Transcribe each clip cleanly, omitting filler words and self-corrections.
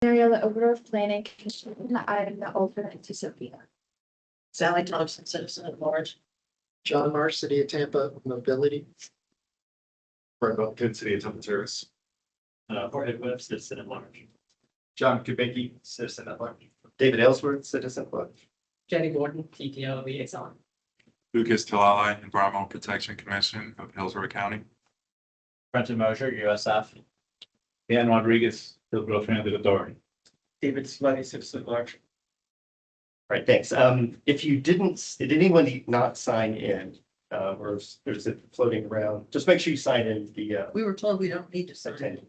Mariella Overall Planning Commission, I'm the alternate to Sophia. Sally Thompson, citizen at large. John Marsh, City of Tampa, Mobility. Brett Buckton, City of Tampa Service. Jorge Webb, citizen at large. John Kubicki, citizen at large. David Ellsworth, citizen at large. Jenny Gordon, PTO liaison. Lucas Talala, Environmental Protection Commission of Hillsborough County. Brenton Mosher, USF. Dan Rodriguez, Hillsborough Transit Authority. David Smitty, citizen at large. All right, thanks. If you did anyone not sign in, or if there's it floating around, just make sure you sign in the, We were told we don't need to sign. attending.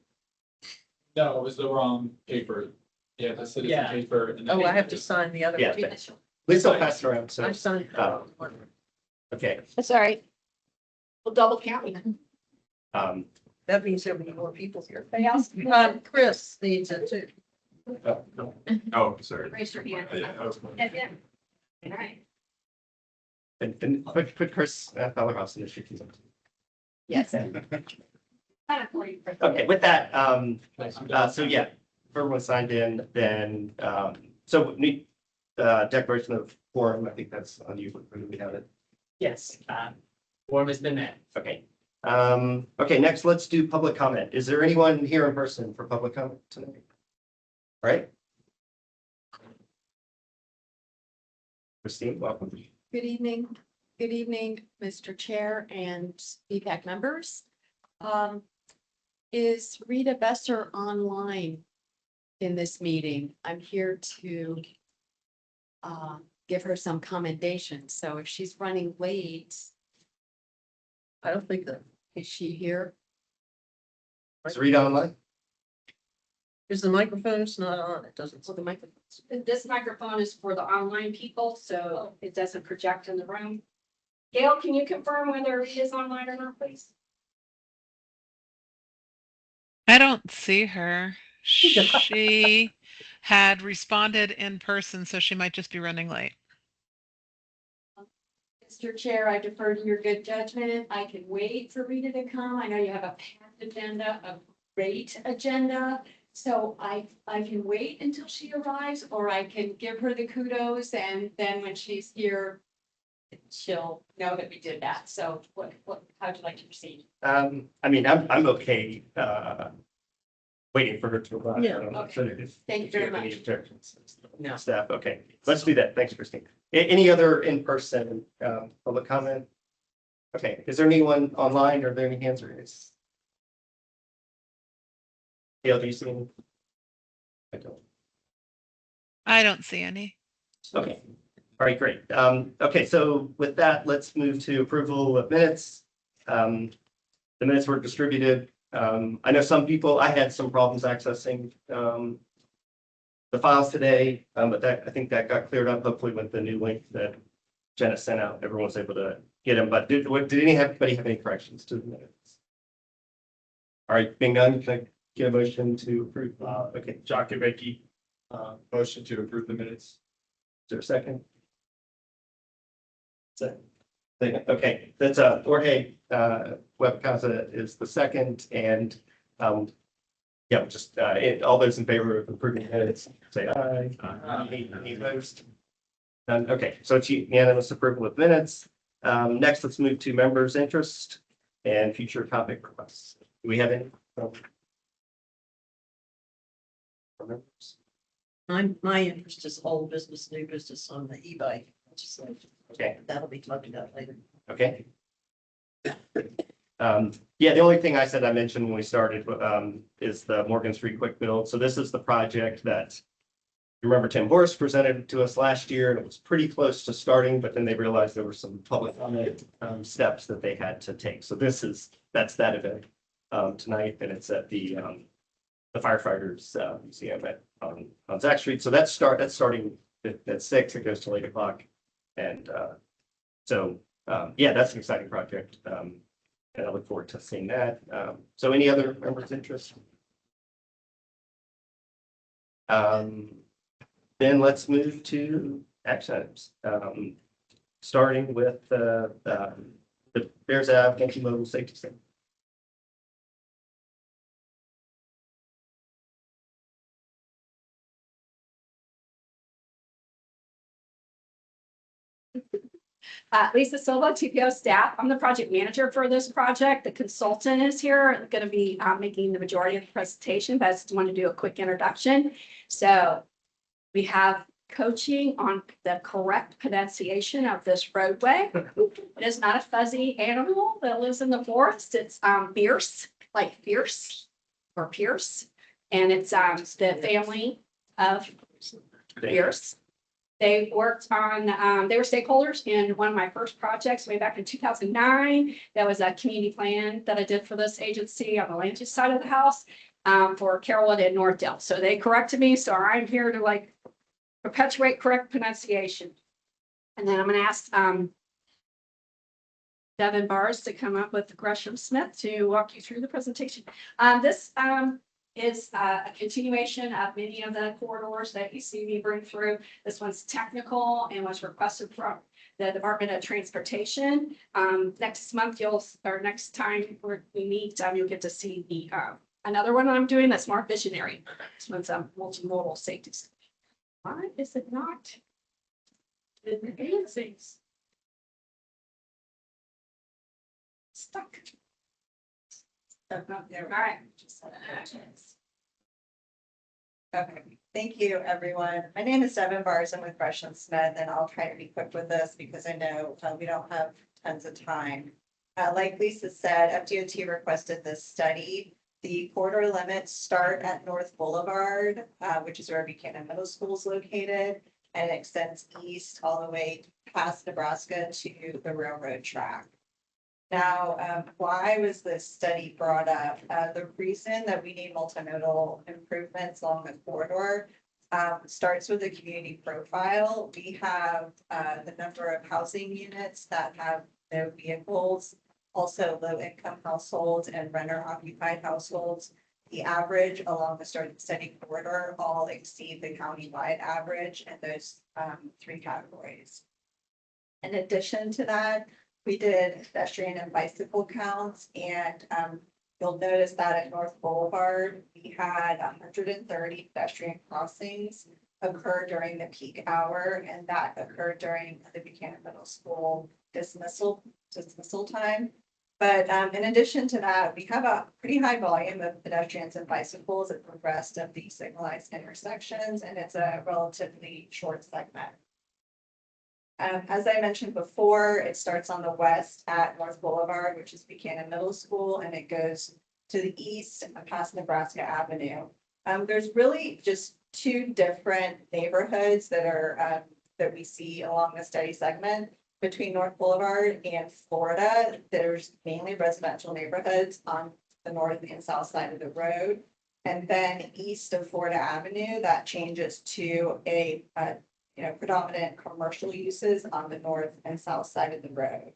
No, it was the wrong paper. Yeah, the citizen Yeah. paper. and the Oh, I have paper. to sign the other. Yeah, one. thanks. Please don't pass it around, so, I signed. okay. That's all right. We'll double count. Um, That means there'll be more people here. Anybody else? Chris needs it too. Oh, sorry. Raise your hand. Yeah, okay. Yeah. All right. and put Chris Fellerhouse in the sheet. Yes. Okay, with that, so yeah, if everyone signed in, then, so we need, declaration of quorum, I think that's on you, we have it. Yes, form has been met. Okay. Okay, next, let's do public comment. Is there anyone here in person for public comment tonight? All right. Christine, welcome. Good evening. Good evening, Mr. Chair and BPAC members. Is Rita Besser online in this meeting? I'm here to give her some commendations. So if she's running late, I don't think that. is she here? Is Rita online? Is the microphone? It's not on. It doesn't. So the microphone. This microphone is for the online people, so it doesn't project in the room. Gail, can you confirm whether it is online or not, please? I don't see her. She had responded in person, so she might just be running late. Mr. Chair, I defer to your good judgment. I can wait for Rita to come. I know you have a packed agenda, a great agenda. So I can wait until she arrives, or I can give her the kudos, and then when she's here, she'll know that we did that. So how'd you like to proceed? I mean, I'm okay, waiting for her to arrive. Yeah. I don't know Okay. if Thank you if very have any much. objections. No. Staff, okay, let's do that. Thanks, Christine. Any other in-person, public comment? Okay, is there anyone online? Are there any hands raised? Gail, do you see any? I don't. I don't see any. Okay, all right, great. Okay, so with that, let's move to approval of minutes. The minutes were distributed. I know some people, I had some problems accessing the files today, but I think that got cleared up, hopefully with the new link that Jenna sent out, everyone was able to get them, but did anybody have any corrections to the minutes? All right, being done, can I get a motion to approve? Okay, John Kubicki, motion to approve the minutes. is there a second? Second. Okay, that's Jorge Webcaza is the second, and yeah, just all those in favor of approving the minutes, say aye. Any opposed? None. Okay, so it's unanimous approval of minutes. Next, let's move to members' interest and future topic requests. Do we have any? from members? My interest is old business, new business on the e-bike. Okay. That'll be talked about later. Okay. Yeah, the only thing I said I mentioned when we started, is the Morgan Street Quick Build. So this is the project that, remember Tim Horse presented to us last year, and it was pretty close to starting, but then they realized there were some public comment, steps that they had to take. So that's that event, tonight, and it's at the firefighters, museum on Zach Street. So that's starting at 6, it goes till 8 o'clock. And, so, yeah, that's an exciting project. And I look forward to seeing that. So any other members' interest? Then let's move to action items. Starting with the Bears Ave multimodal safety center. Lisa Silva, TPO staff. I'm the project manager for this project. The consultant is here, going to be making the majority of the presentation, but I just want to do a quick introduction. So we have coaching on the correct pronunciation of this roadway. It is not a fuzzy animal that lives in the forest. It's Bierce, like fierce or Pierce. And it's the family of Bierce. They worked on, they were stakeholders in one of my first projects way back in 2009. That was a community plan that I did for this agency on the land use side of the house for Carrollwood and Northdale. So they corrected me. So I'm here to like perpetuate correct pronunciation. And then I'm going to ask Devin Bars to come up with Gresham Smith to walk you through the presentation. This is a continuation of many of the corridors that you see me bring through. This one's technical and was requested from the Department of Transportation. Next month, next time we meet, you'll get to see the another one I'm doing that's more visionary. This one's a multimodal safety. Why is it not? Things stuck. All right. Okay, thank you, everyone. My name is Devin Bars. I'm with Gresham Smith, and I'll try to be quick with this because I know we don't have tons of time. Like Lisa said, FDOT requested this study. The corridor limits start at North Boulevard, which is where Buchanan Middle School is located, and it extends east all the way past Nebraska to the railroad track. Now, why was this study brought up? The reason that we need multimodal improvements along the corridor starts with the community profile. We have the number of housing units that have no vehicles, also low-income households and renter-occupied households. The average along the study corridor all exceed the county-wide average in those three categories. In addition to that, we did pedestrian and bicycle counts, and you'll notice that at North Boulevard, we had 130 pedestrian crossings occur during the peak hour, and that occurred during the Buchanan Middle School dismissal time. But in addition to that, we have a pretty high volume of pedestrians and bicycles at the rest of the signalized intersections, and it's a relatively short segment. As I mentioned before, it starts on the west at North Boulevard, which is Buchanan Middle School, and it goes to the east past Nebraska Avenue. There's really just two different neighborhoods that are that we see along the study segment between North Boulevard and Florida. There's mainly residential neighborhoods on the north and south side of the road. And then east of Florida Avenue, that changes to a predominant commercial uses on the north and south side of the road.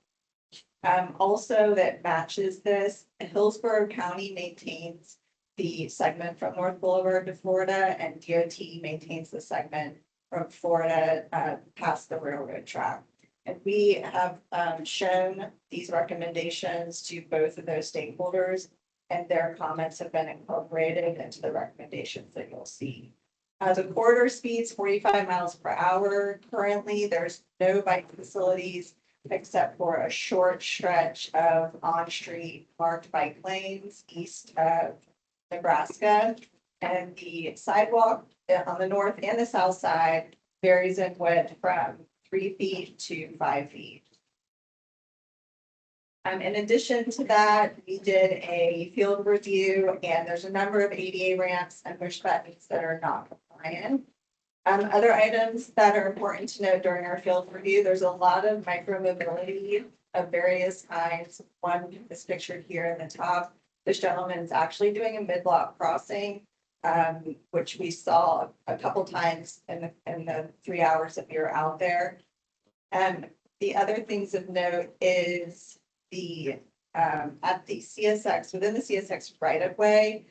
Also that matches this, Hillsborough County maintains the segment from North Boulevard to Florida, and DOT maintains the segment from Florida past the railroad track. And we have shown these recommendations to both of those stakeholders, and their comments have been incorporated into the recommendations that you'll see. The corridor speeds 45 miles per hour. Currently, there's no bike facilities except for a short stretch of on-street marked bike lanes east of Nebraska. And the sidewalk on the north and the south side varies in width from 3 feet to 5 feet. In addition to that, we did a field review, and there's a number of ADA ramps and push buttons that are not compliant. Other items that are important to note during our field review, there's a lot of micromobility of various kinds. One is pictured here in the top. This gentleman is actually doing a mid-block crossing, which we saw a couple times in the 3 hours that we were out there. The other things of note is the at the CSX, within the CSX right-of-way,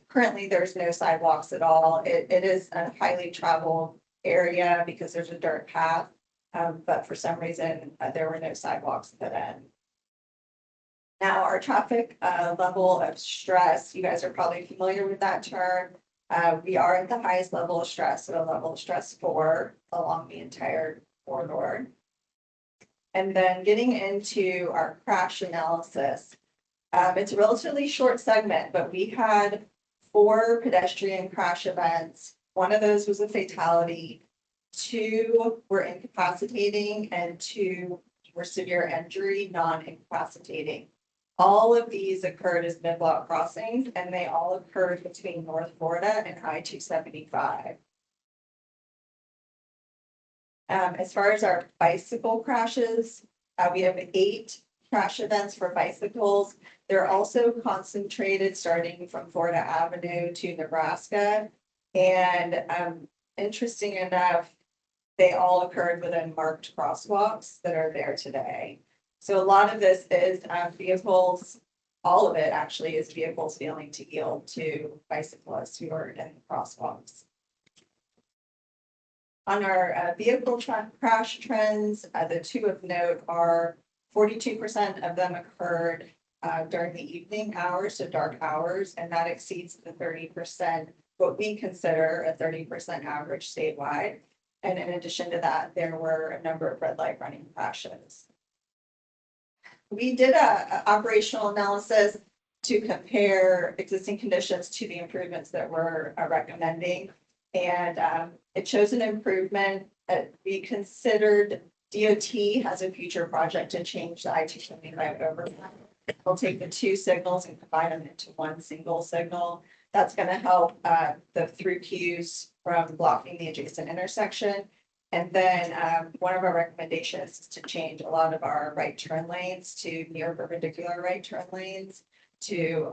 currently there's no sidewalks at all. It is a highly traveled area because there's a dirt path, but for some reason there were no sidewalks at that end. Now, our traffic level of stress, you guys are probably familiar with that term. We are at the highest level of stress, so a level of stress 4 along the entire corridor. And then getting into our crash analysis. It's a relatively short segment, but we had 4 pedestrian crash events. One of those was a fatality. 2 were incapacitating and 2 were severe injury, non-incapacitating. All of these occurred as mid-block crossings, and they all occurred between North Florida and I-275. As far as our bicycle crashes, we have 8 crash events for bicycles. They're also concentrated starting from Florida Avenue to Nebraska. And interesting enough, they all occurred within marked crosswalks that are there today. So a lot of this is vehicles, all of it actually is vehicles failing to yield to bicyclists who are in the crosswalks. On our vehicle crash trends, the 2 of note are 42% of them occurred during the evening hours, so dark hours, and that exceeds the 30%, what we consider a 30% average statewide. And in addition to that, there were a number of red light running crashes. We did a operational analysis to compare existing conditions to the improvements that we're recommending. And it shows an improvement. We considered DOT has a future project to change the I-275 overpass. We'll take the 2 signals and combine them into 1 single signal. That's going to help the through queues from blocking the adjacent intersection. And then one of our recommendations is to change a lot of our right turn lanes to near perpendicular right turn lanes to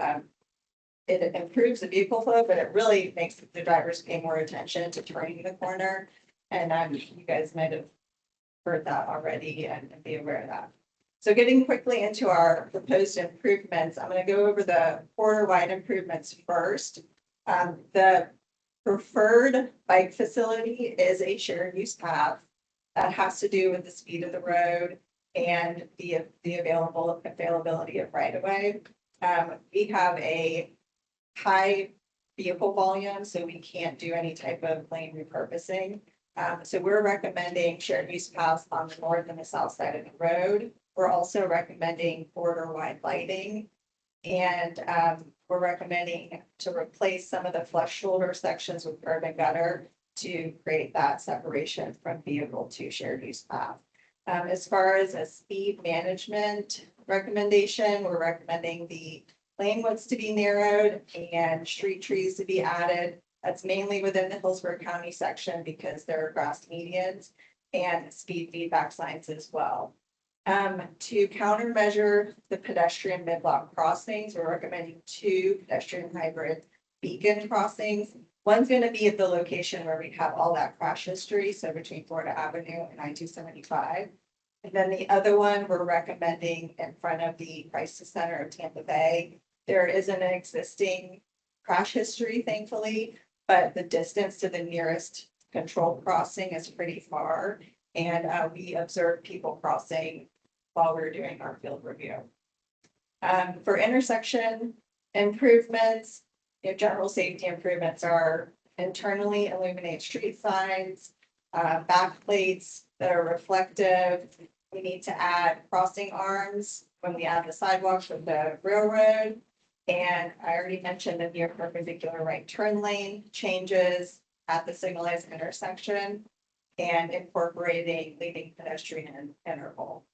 it improves the vehicle flow, but it really makes the drivers pay more attention to turning the corner. And you guys might have heard that already and be aware of that. So getting quickly into our proposed improvements, I'm going to go over the corridor-wide improvements first. The preferred bike facility is a shared use path that has to do with the speed of the road and the availability of right of way. We have a high vehicle volume, so we can't do any type of lane repurposing. So we're recommending shared use paths on the north and the south side of the road. We're also recommending corridor-wide lighting. And we're recommending to replace some of the flush shoulder sections with curb and gutter to create that separation from vehicle to shared use path. As far as a speed management recommendation, we're recommending the lane widths to be narrowed and street trees to be added. That's mainly within the Hillsborough County section because there are grass medians and speed feedback signs as well. To countermeasure the pedestrian mid-block crossings, we're recommending 2 pedestrian hybrid beacon crossings. One's going to be at the location where we have all that crash history, so between Florida Avenue and I-275. And then the other one we're recommending in front of the Crisis Center of Tampa Bay. There isn't an existing crash history, thankfully, but the distance to the nearest controlled crossing is pretty far. And we observed people crossing while we were doing our field review. For intersection improvements, general safety improvements are internally illuminate street signs, backplates that are reflective. We need to add crossing arms when we add the sidewalks with the railroad. And I already mentioned the near perpendicular right turn lane changes at the signalized intersection and incorporating leading pedestrian interval.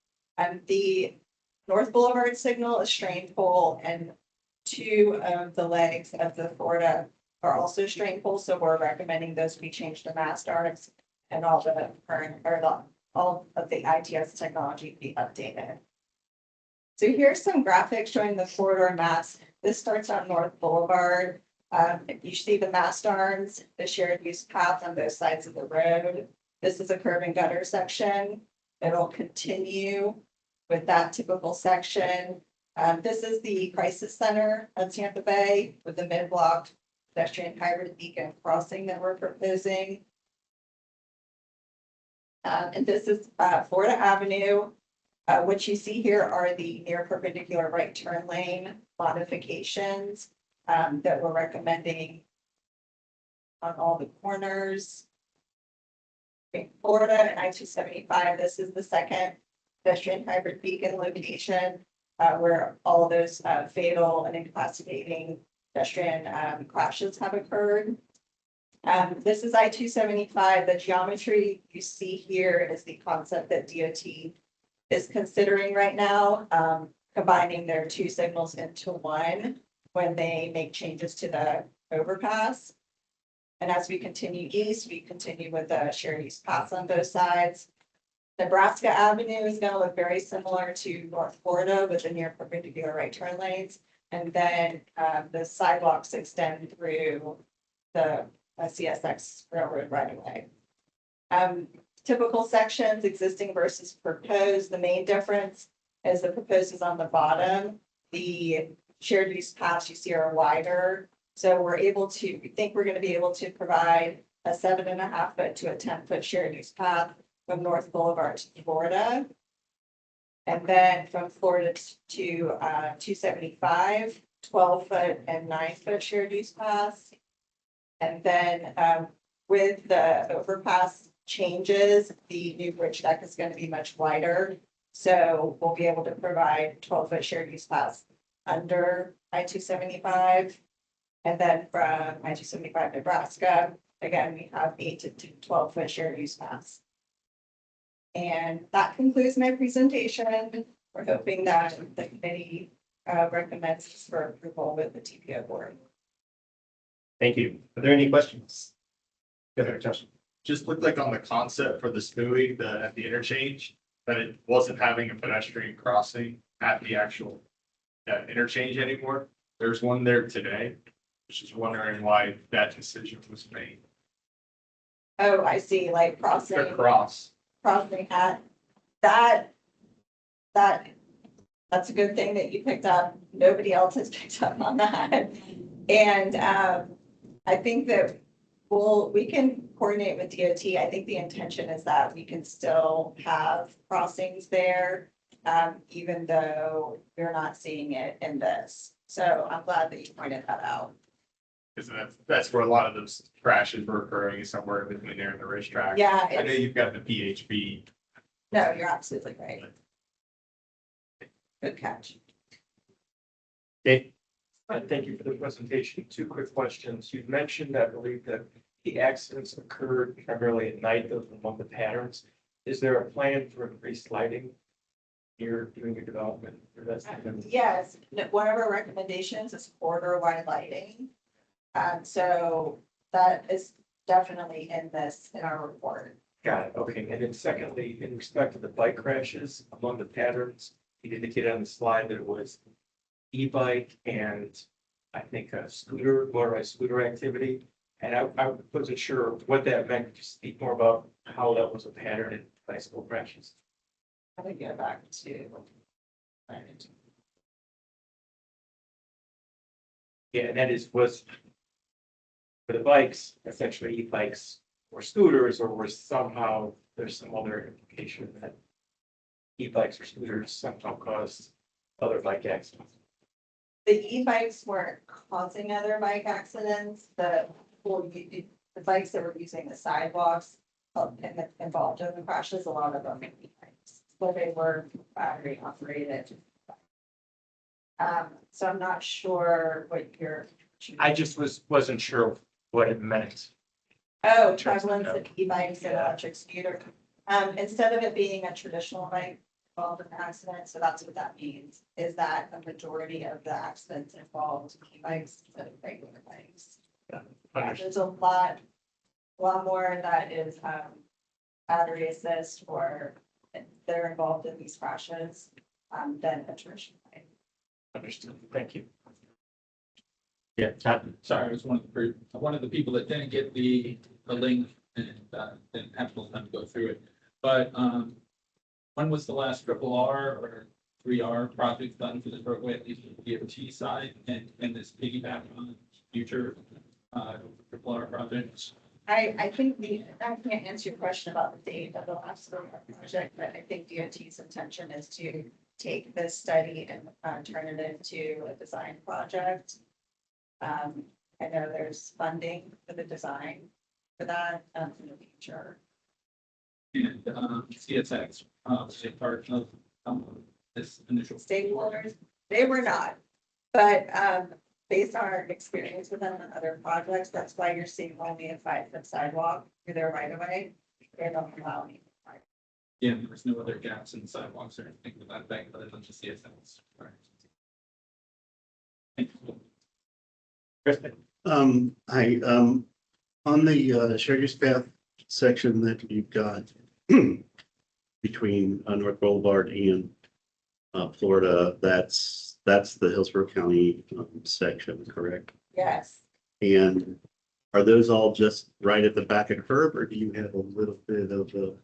The North Boulevard signal is strain pole, and 2 of the legs of the Florida are also strain pole, so we're recommending those be changed to mast arms and all the current or all of the ITS technology be updated. So here's some graphics showing the corridor maps. This starts on North Boulevard. You see the mast arms, the shared use path on both sides of the road. This is a curb and gutter section. It'll continue with that typical section. This is the Crisis Center of Tampa Bay with the mid-block pedestrian hybrid beacon crossing that we're proposing. And this is Florida Avenue. What you see here are the near perpendicular right turn lane modifications that we're recommending on all the corners. In Florida and I-275, this is the second pedestrian hybrid beacon location, where all of those fatal and incapacitating pedestrian crashes have occurred. This is I-275. The geometry you see here is the concept that DOT is considering right now, combining their two signals into one when they make changes to the overpass. And as we continue east, we continue with the shared use paths on both sides. Nebraska Avenue is going to look very similar to North Florida with the near perpendicular right turn lanes. And then the sidewalks extend through the CSX railroad right away. Typical sections, existing versus proposed. The main difference is the proposed is on the bottom. The shared use paths you see are wider. So we think we're going to be able to provide a 7.5 foot to a 10-foot shared use path from North Boulevard to Florida. And then from Florida to 275, 12-foot and 9-foot shared use paths. And then with the overpass changes, the new bridge deck is going to be much wider. So we'll be able to provide 12-foot shared use paths under I-275. And then from I-275 Nebraska, again, we have 8 to 12-foot shared use paths. And that concludes my presentation. We're hoping that the committee recommends this for approval with the TPO board. Thank you. Are there any questions? Go ahead, Josh. Just looked like on the concept for the SPUI, at the interchange, that it wasn't having a pedestrian crossing at the actual interchange anymore. There's one there today. Just wondering why that decision was made. Oh, I see, like The crossing at that's a good thing that you picked up. Nobody else has picked up on that. And I think that we can coordinate with DOT. I think the intention is that we can still have crossings there, even though you're not seeing it in this. So I'm glad that you pointed that out. Because that's where a lot of those crashes were occurring, is somewhere between there and the racetrack. Yeah, I know you've got the PHB. no, you're absolutely right. Good catch. Dave? Thank you for the presentation. 2 quick questions. You've mentioned, I believe, that the accidents occurred primarily at night, those were among the patterns. Is there a plan for increased lighting here during your development? Yes, one of our recommendations is corridor wide lighting. So that is definitely in our report. Got it. Okay. And then secondly, in respect to the bike crashes, among the patterns, you indicated on the slide that it was e-bike and I think a scooter, motorized scooter activity. And I wasn't sure what that meant. Could you speak more about how that was a pattern in bicycle crashes? I'm gonna go back to. Yeah, and that was for the bikes, essentially e-bikes or scooters, or was somehow there's some other implication that e-bikes or scooters somehow caused other bike accidents. The e-bikes weren't causing other bike accidents. The bikes that were using the sidewalks and involved in the crashes, a lot of them were e-bikes, but they were battery operated. So I'm not sure what you're. I just wasn't sure what it meant. Oh, prevalence of e-bikes and electric scooter. Instead of it being a traditional bike involved in the accident, so that's what that means, is that a majority of the accidents involved e-bikes instead of regular bikes. There's a lot more that is battery assist or they're involved in these crashes than a traditional bike. Understood. Thank you. Yeah, Sorry, I was one of the people that didn't get the link and didn't have full time to go through it. But when was the last RRR or 3R project done for the roadway, at least for the DOT side, and this piggyback on future RRR projects? I think I can't answer your question about the date of the last project, but I think DOT's intention is to take this study and turn it into a design project. I know there's funding for the design for that in the future. And CSX, was a part of this initial. Stakeholders, they were not. But based on our experience with them and other projects, that's why you're seeing only a 5-foot sidewalk through their right of way. They don't allow any. Yeah, there was no other gaps in the sidewalks or anything with that bank other than just CSX. Right. Thank you. Kristen? Hi, on the shared use path section that you've got between North Boulevard and Florida, that's the Hillsborough County section, correct? Yes, And are those all just right at the back of the curb, or do you have a little bit of a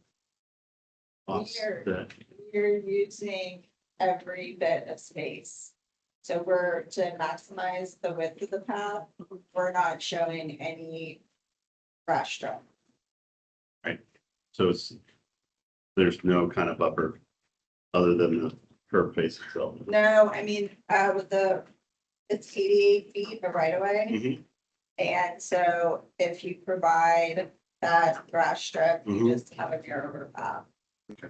offset? you're using every bit of space. So we're to maximize the width of the path. We're not showing any brush strip. So there's no kind of buffer other than the curb face itself. No, I mean, with it's 88 feet of right of way. Mhm. And so if you provide that grass strip, you Mhm. just have a narrower path. Okay.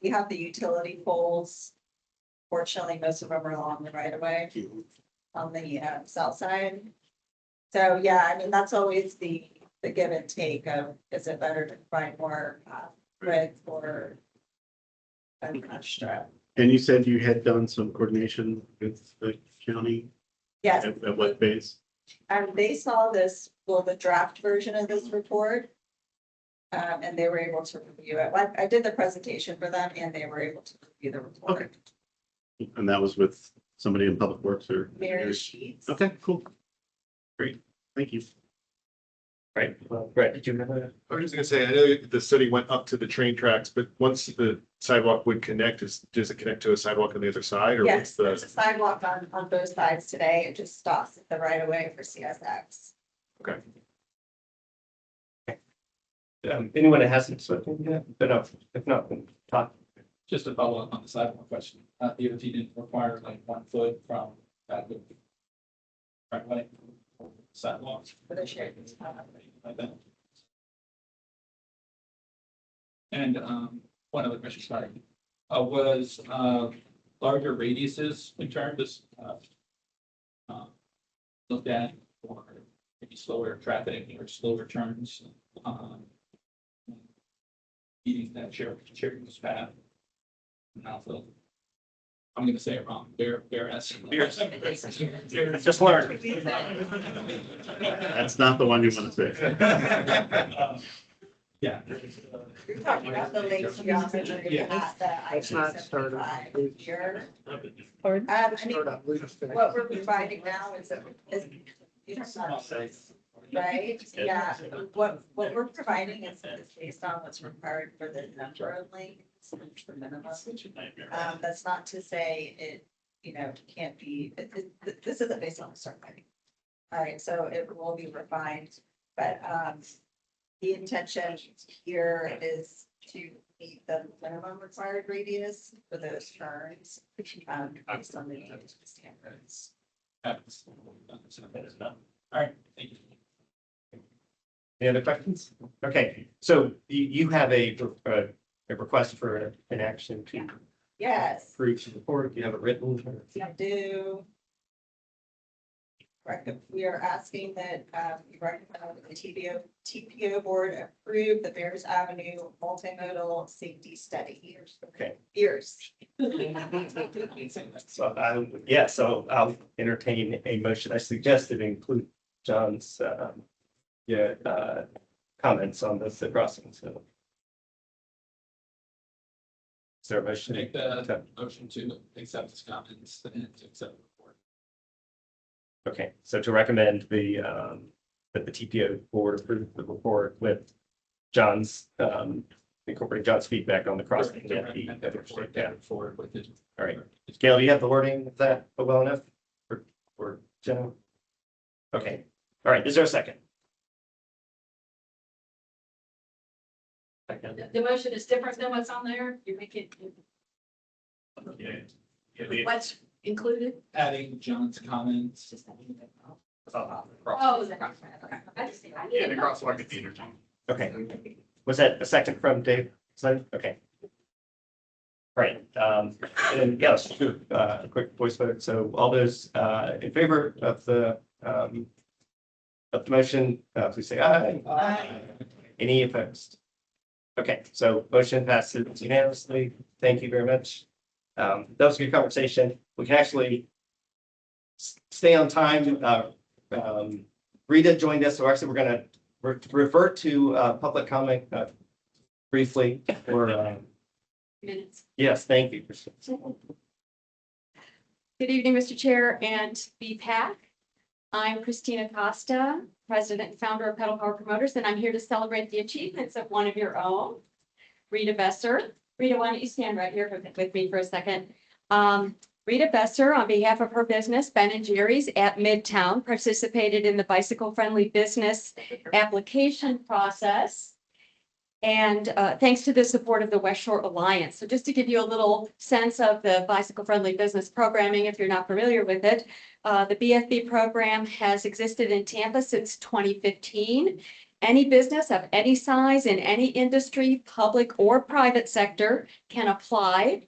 We have the utility poles. Fortunately, most of them are along the right of way on the south side. So, yeah, I mean, that's always the give and take of, is it better to provide more width or a grass strip? And you said you had done some coordination with the county? Yes. At what phase? They saw this, well, the draft version of this report. And they were able to review it. I did the presentation for them and they were able to review the report. Okay. And that was with somebody in Public Works or? Mary Sheets. Okay, cool. Great, thank you. Right, well, Brett, did you have a? I was just gonna say, I know the study went up to the train tracks, but once the sidewalk would connect, does it connect to a sidewalk on the other side or Yes, what's there's a the? sidewalk on both sides today. It just stops at the right of way for CSX. Okay. Anyone that hasn't spoken yet, but no, if not, then talk. Just to follow up on the sidewalk question, DOT didn't require like 1 foot from that. Right, like sidewalks. For the shared use path. Like that. And one other question, sorry, was larger radiuses in terms of looked at or maybe slower traffic or slower turns, eating that shared use path. And also, I'm gonna say it wrong, Bear-esque. Just learn. That's not the one you want to say. Yeah. You're talking about the lake geometry Yeah. at the Let's not start I-75 here. on. I mean, Start on Lucas. what we're providing now is right? Yeah, what we're providing is based on what's required for the number of lanes, the minimum. That's not to say it, can't be, this isn't based on the survey. All right, so it will be refined, but the intention here is to meet the minimum required radius for those turns, based on the standards. All right, thank you. Any other questions? Okay, so you have a request for an action to Yes, approve the report. You have it written. I do. We are asking that you recommend that the TPO board approve the Bears Avenue multimodal safety study. Okay. Years. So I'll entertain a motion. I suggested include John's comments on the crossing. So is there a motion? Make the motion to accept his comments and to accept the report. Okay, so to recommend that the TPO board approve the report with John's incorporate John's feedback on the crossing. Forward with it. All right, Gail, do you have the wording of that well enough for Jenna? Okay, all right, is there a second? The motion is different than what's on there. You make it, what's included? Adding John's comments. Oh, the crosswalk. Okay. I just think I need Yeah, the to know. crosswalk at the interchange. Okay, Was that a second from Dave? Okay. Right, and yes, a quick voice vote. So all those in favor of the motion, please say aye. Aye. Any opposed? Okay, so motion passes unanimously. Thank you very much. That was a good conversation. We can actually stay on time. Rita joined us, so actually we're gonna revert to public comment briefly for Minutes. yes, thank you. Good evening, Mr. Chair and BPAC. I'm Christina Costa, President and founder of Pedal Power Promoters, and I'm here to celebrate the achievements of one of your own, Rita Besser. Rita, why don't you stand right here with me for a second? Rita Besser, on behalf of her business, Ben & Jerry's at Midtown, participated in the bicycle-friendly business application process. And thanks to the support of the West Shore Alliance. So just to give you a little sense of the bicycle-friendly business programming, if you're not familiar with it, the BFB program has existed in Tampa since 2015. Any business of any size in any industry, public or private sector, can apply.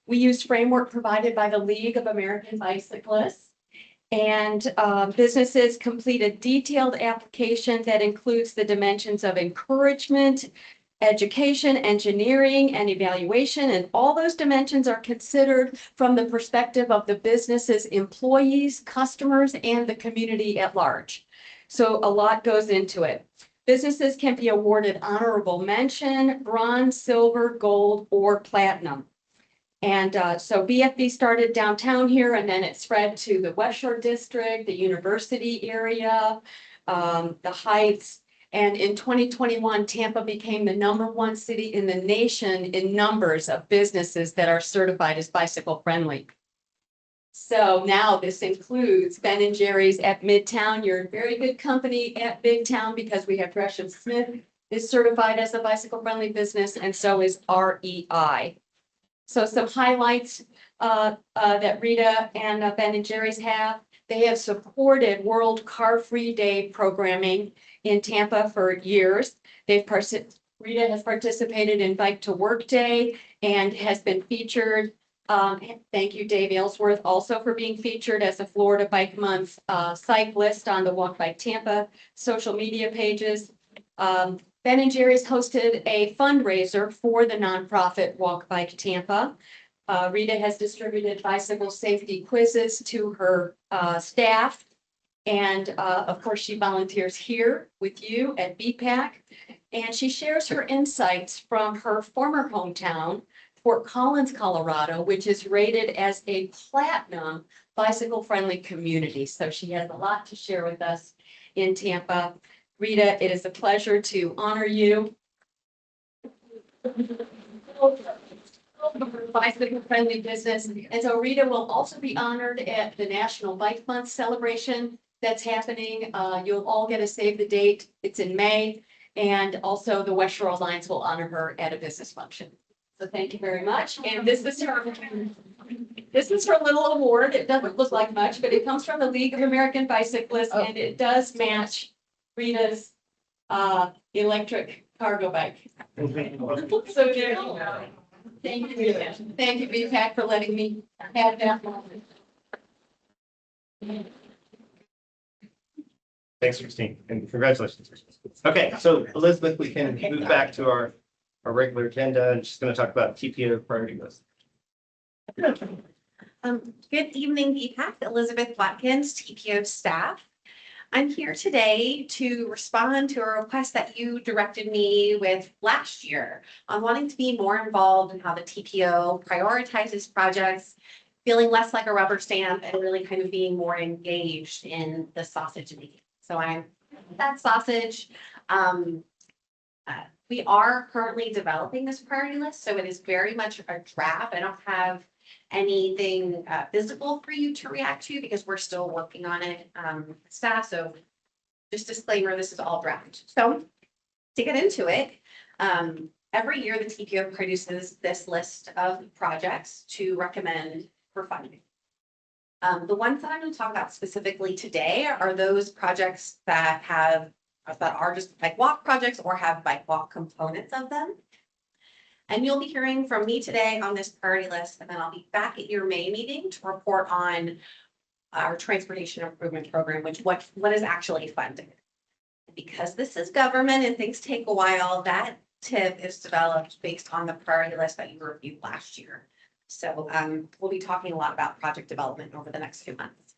We use framework provided by the League of American Bicyclists. And businesses complete a detailed application that includes the dimensions of encouragement, education, engineering, and evaluation. And all those dimensions are considered from the perspective of the business's employees, customers, and the community at large. So a lot goes into it. Businesses can be awarded honorable mention, bronze, silver, gold, or platinum. And so BFB started downtown here, and then it spread to the West Shore District, the University area, the Heights. And in 2021, Tampa became the #1 city in the nation in numbers of businesses that are certified as bicycle friendly. So now this includes Ben & Jerry's at Midtown. You're in very good company at Midtown because we have Gresham Smith is certified as a bicycle friendly business, and so is REI. So some highlights that Rita and Ben & Jerry's have. They have supported World Car Free Day programming in Tampa for years. Rita has participated in Bike to Work Day and has been featured. Thank you, Dave Aylesworth, also for being featured as a Florida Bike Month cyclist on the Walk Bike Tampa social media pages. Ben & Jerry's hosted a fundraiser for the nonprofit Walk Bike Tampa. Rita has distributed bicycle safety quizzes to her staff. And of course, she volunteers here with you at BPAC. And she shares her insights from her former hometown, Fort Collins, Colorado, which is rated as a platinum bicycle-friendly community. So she has a lot to share with us in Tampa. Rita, it is a pleasure to honor you. Bicycle-friendly business. And so Rita will also be honored at the National Bike Month celebration that's happening. You'll all get a save the date. It's in May. And also the West Shore Alliance will honor her at a business function. So thank you very much. And this is her little award. It doesn't look like much, but it comes from the League of American Bicyclists, and it does match Rita's electric cargo bike. So there you go. Thank you, Rita. Thank you, BPAC, for letting me have that moment. Thanks, Christine, and congratulations. Okay, so Elizabeth, we can move back to our regular agenda and just going to talk about TPO priority list. Good evening, BPAC. Elizabeth Watkins, TPO staff. I'm here today to respond to a request that you directed me with last year on wanting to be more involved in how the TPO prioritizes projects, feeling less like a rubber stamp and really kind of being more engaged in the sausage making. So I'm that sausage. We are currently developing this priority list, so it is very much a draft. I don't have anything visible for you to react to because we're still working on it, staff. So just disclaimer, this is all draft. So to get into it, every year the TPO produces this list of projects to recommend for funding. The ones that I'm going to talk about specifically today are those projects that have that are just bike walk projects or have bike walk components of them. And you'll be hearing from me today on this priority list, and then I'll be back at your May meeting to report on our transportation improvement program, which what is actually funded. Because this is government and things take a while, that tip is developed based on the priority list that you reviewed last year. So we'll be talking a lot about project development over the next few months.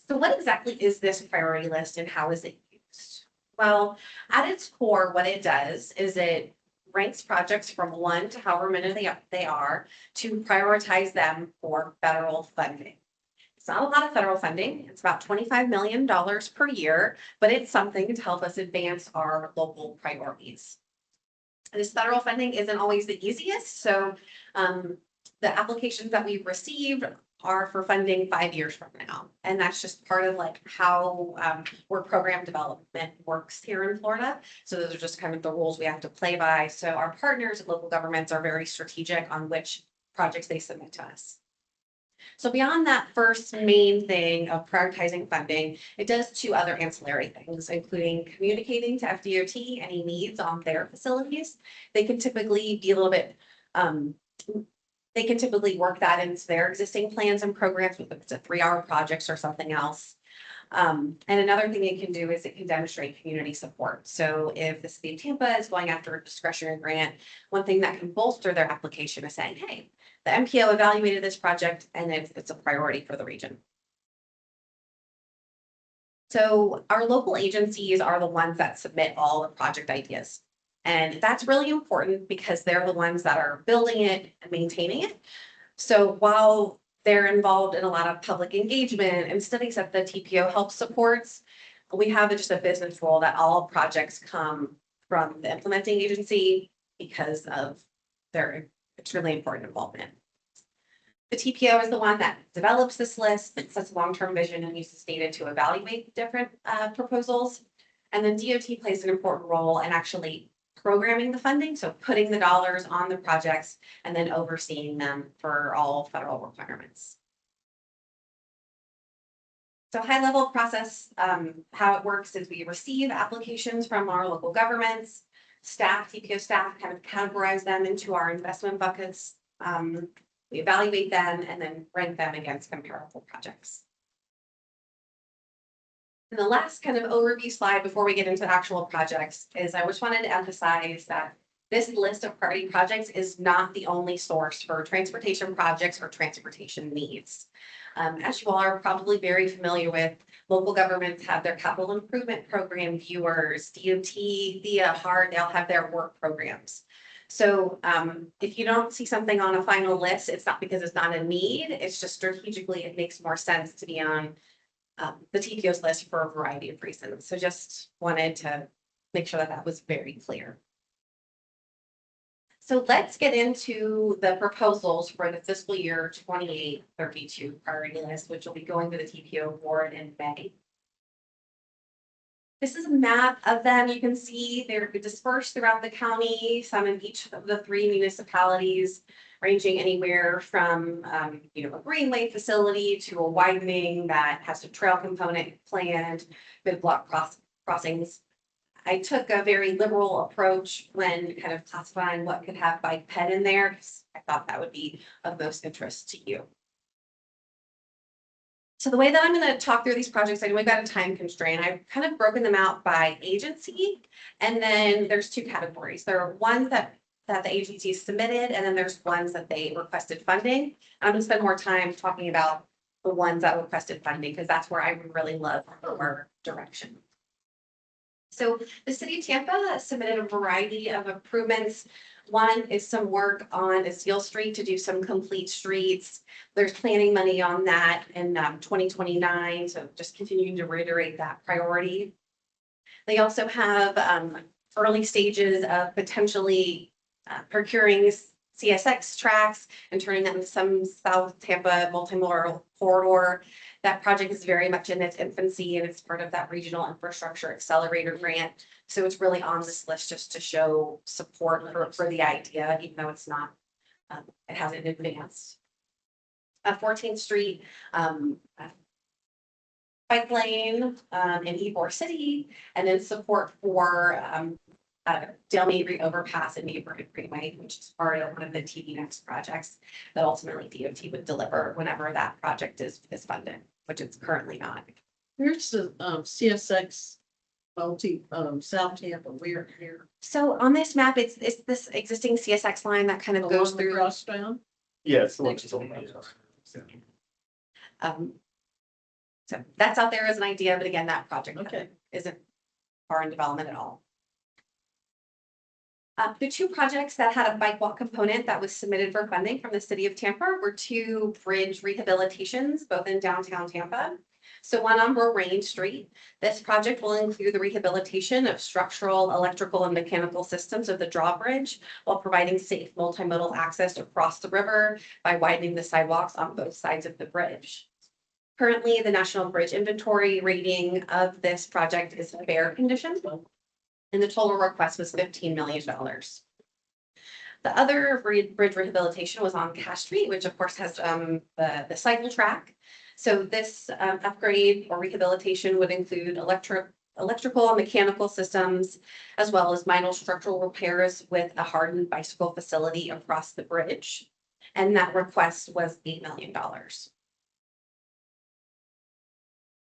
So what exactly is this priority list and how is it used? Well, at its core, what it does is it ranks projects from 1 to however many they are to prioritize them for federal funding. It's not a lot of federal funding. It's about $25 million per year, but it's something to help us advance our local priorities. This federal funding isn't always the easiest. So the applications that we've received are for funding 5 years from now. And that's just part of like how where program development works here in Florida. So those are just kind of the rules we have to play by. So our partners and local governments are very strategic on which projects they submit to us. So beyond that first main thing of prioritizing funding, it does 2 other ancillary things, including communicating to FDOT any needs on their facilities. They can typically be a little bit, they can typically work that into their existing plans and programs, if it's a 3-hour projects or something else. And another thing it can do is it can demonstrate community support. So if the city of Tampa is going after a discretionary grant, one thing that can bolster their application is saying, hey, the MPO evaluated this project and it's a priority for the region. So our local agencies are the ones that submit all the project ideas. And that's really important because they're the ones that are building it and maintaining it. So while they're involved in a lot of public engagement and studies that the TPO helps supports, we have just a business rule that all projects come from the implementing agency because of their extremely important involvement. The TPO is the one that develops this list, that sets long-term vision and uses data to evaluate different proposals. And then DOT plays an important role in actually programming the funding, so putting the dollars on the projects and then overseeing them for all federal requirements. So high-level process, how it works is we receive applications from our local governments, TPO staff kind of categorize them into our investment buckets. We evaluate them and then rank them against comparable projects. And the last kind of overview slide before we get into the actual projects is I just wanted to emphasize that this list of priority projects is not the only source for transportation projects or transportation needs. As you all are probably very familiar with, local governments have their capital improvement program viewers, DOT, THEA, HARD, they all have their work programs. So if you don't see something on a final list, it's not because it's not a need, it's just strategically it makes more sense to be on the TPO's list for a variety of reasons. So just wanted to make sure that that was very clear. So let's get into the proposals for the fiscal year 28-32 priority list, which will be going to the TPO board in May. This is a map of them. You can see they're dispersed throughout the county, some in each of the 3 municipalities, ranging anywhere from a greenway facility to a widening that has a trail component planned, mid-block crossings. I took a very liberal approach when kind of classifying what could have bike ped in there, because I thought that would be of most interest to you. So the way that I'm going to talk through these projects, I know we've got a time constraint. I've kind of broken them out by agency, and then there's 2 categories. There are ones that the agency submitted, and then there's ones that they requested funding. And I'm going to spend more time talking about the ones that requested funding, because that's where I would really love more direction. So the city of Tampa submitted a variety of improvements. One is some work on Seal Street to do some complete streets. There's planning money on that in 2029. So just continuing to reiterate that priority. They also have early stages of potentially procuring CSX tracks and turning them into some South Tampa multimodal corridor. That project is very much in its infancy and it's part of that regional infrastructure accelerator grant. So it's really on this list just to show support for the idea, even though it's not, it hasn't advanced. 14th Street bike lane in Ybor City, and then support for Dale Mabry overpass and Neighborhood Greenway, which is part of one of the TV Next projects that ultimately DOT would deliver whenever that project is funded, which it's currently not. Here's the CSX South Tampa, we're here. So on this map, it's this existing CSX line that kind of goes Along the through. crosstown. Yes. So that's out there as an idea, but again, that project Okay. isn't far in development at all. The two projects that had a bike walk component that was submitted for funding from the city of Tampa were two bridge rehabilitations, both in downtown Tampa. So one on Range Street. This project will include the rehabilitation of structural, electrical, and mechanical systems of the drawbridge while providing safe multimodal access across the river by widening the sidewalks on both sides of the bridge. Currently, the National Bridge Inventory rating of this project is fair condition, and the total request was $15 million. The other bridge rehabilitation was on Cash Street, which of course has the cycle track. So this upgrade or rehabilitation would include electrical and mechanical systems, as well as minor structural repairs with a hardened bicycle facility across the bridge. And that request was $8 million.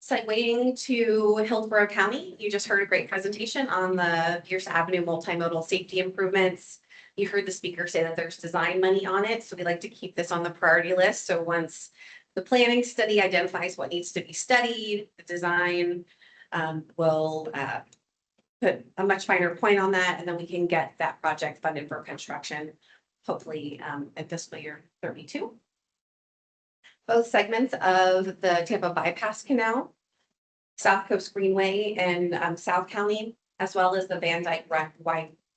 Segueing to Hillsborough County, you just heard a great presentation on the Pierce Avenue multimodal safety improvements. You heard the speaker say that there's design money on it, so we like to keep this on the priority list. So once the planning study identifies what needs to be studied, the design will put a much finer point on that, and then we can get that project funded for construction, hopefully in fiscal year 32. Both segments of the Tampa Bypass Canal, South Coast Greenway and South County, as well as the Van Dyke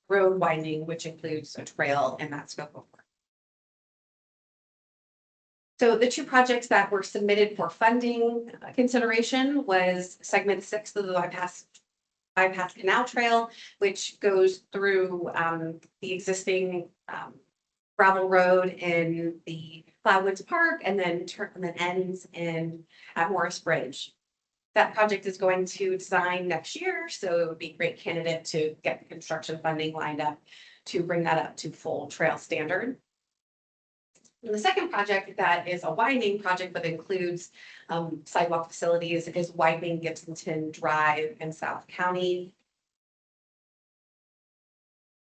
Road widening, which includes a trail in that scope of work. So the two projects that were submitted for funding consideration was segment 6 of the bypass canal trail, which goes through the existing gravel road in the Cloudwoods Park and then ends at Morris Bridge. That project is going to design next year, so it would be a great candidate to get the construction funding lined up to bring that up to full trail standard. And the second project that is a widening project that includes sidewalk facilities is widening Gibsonton Drive in South County.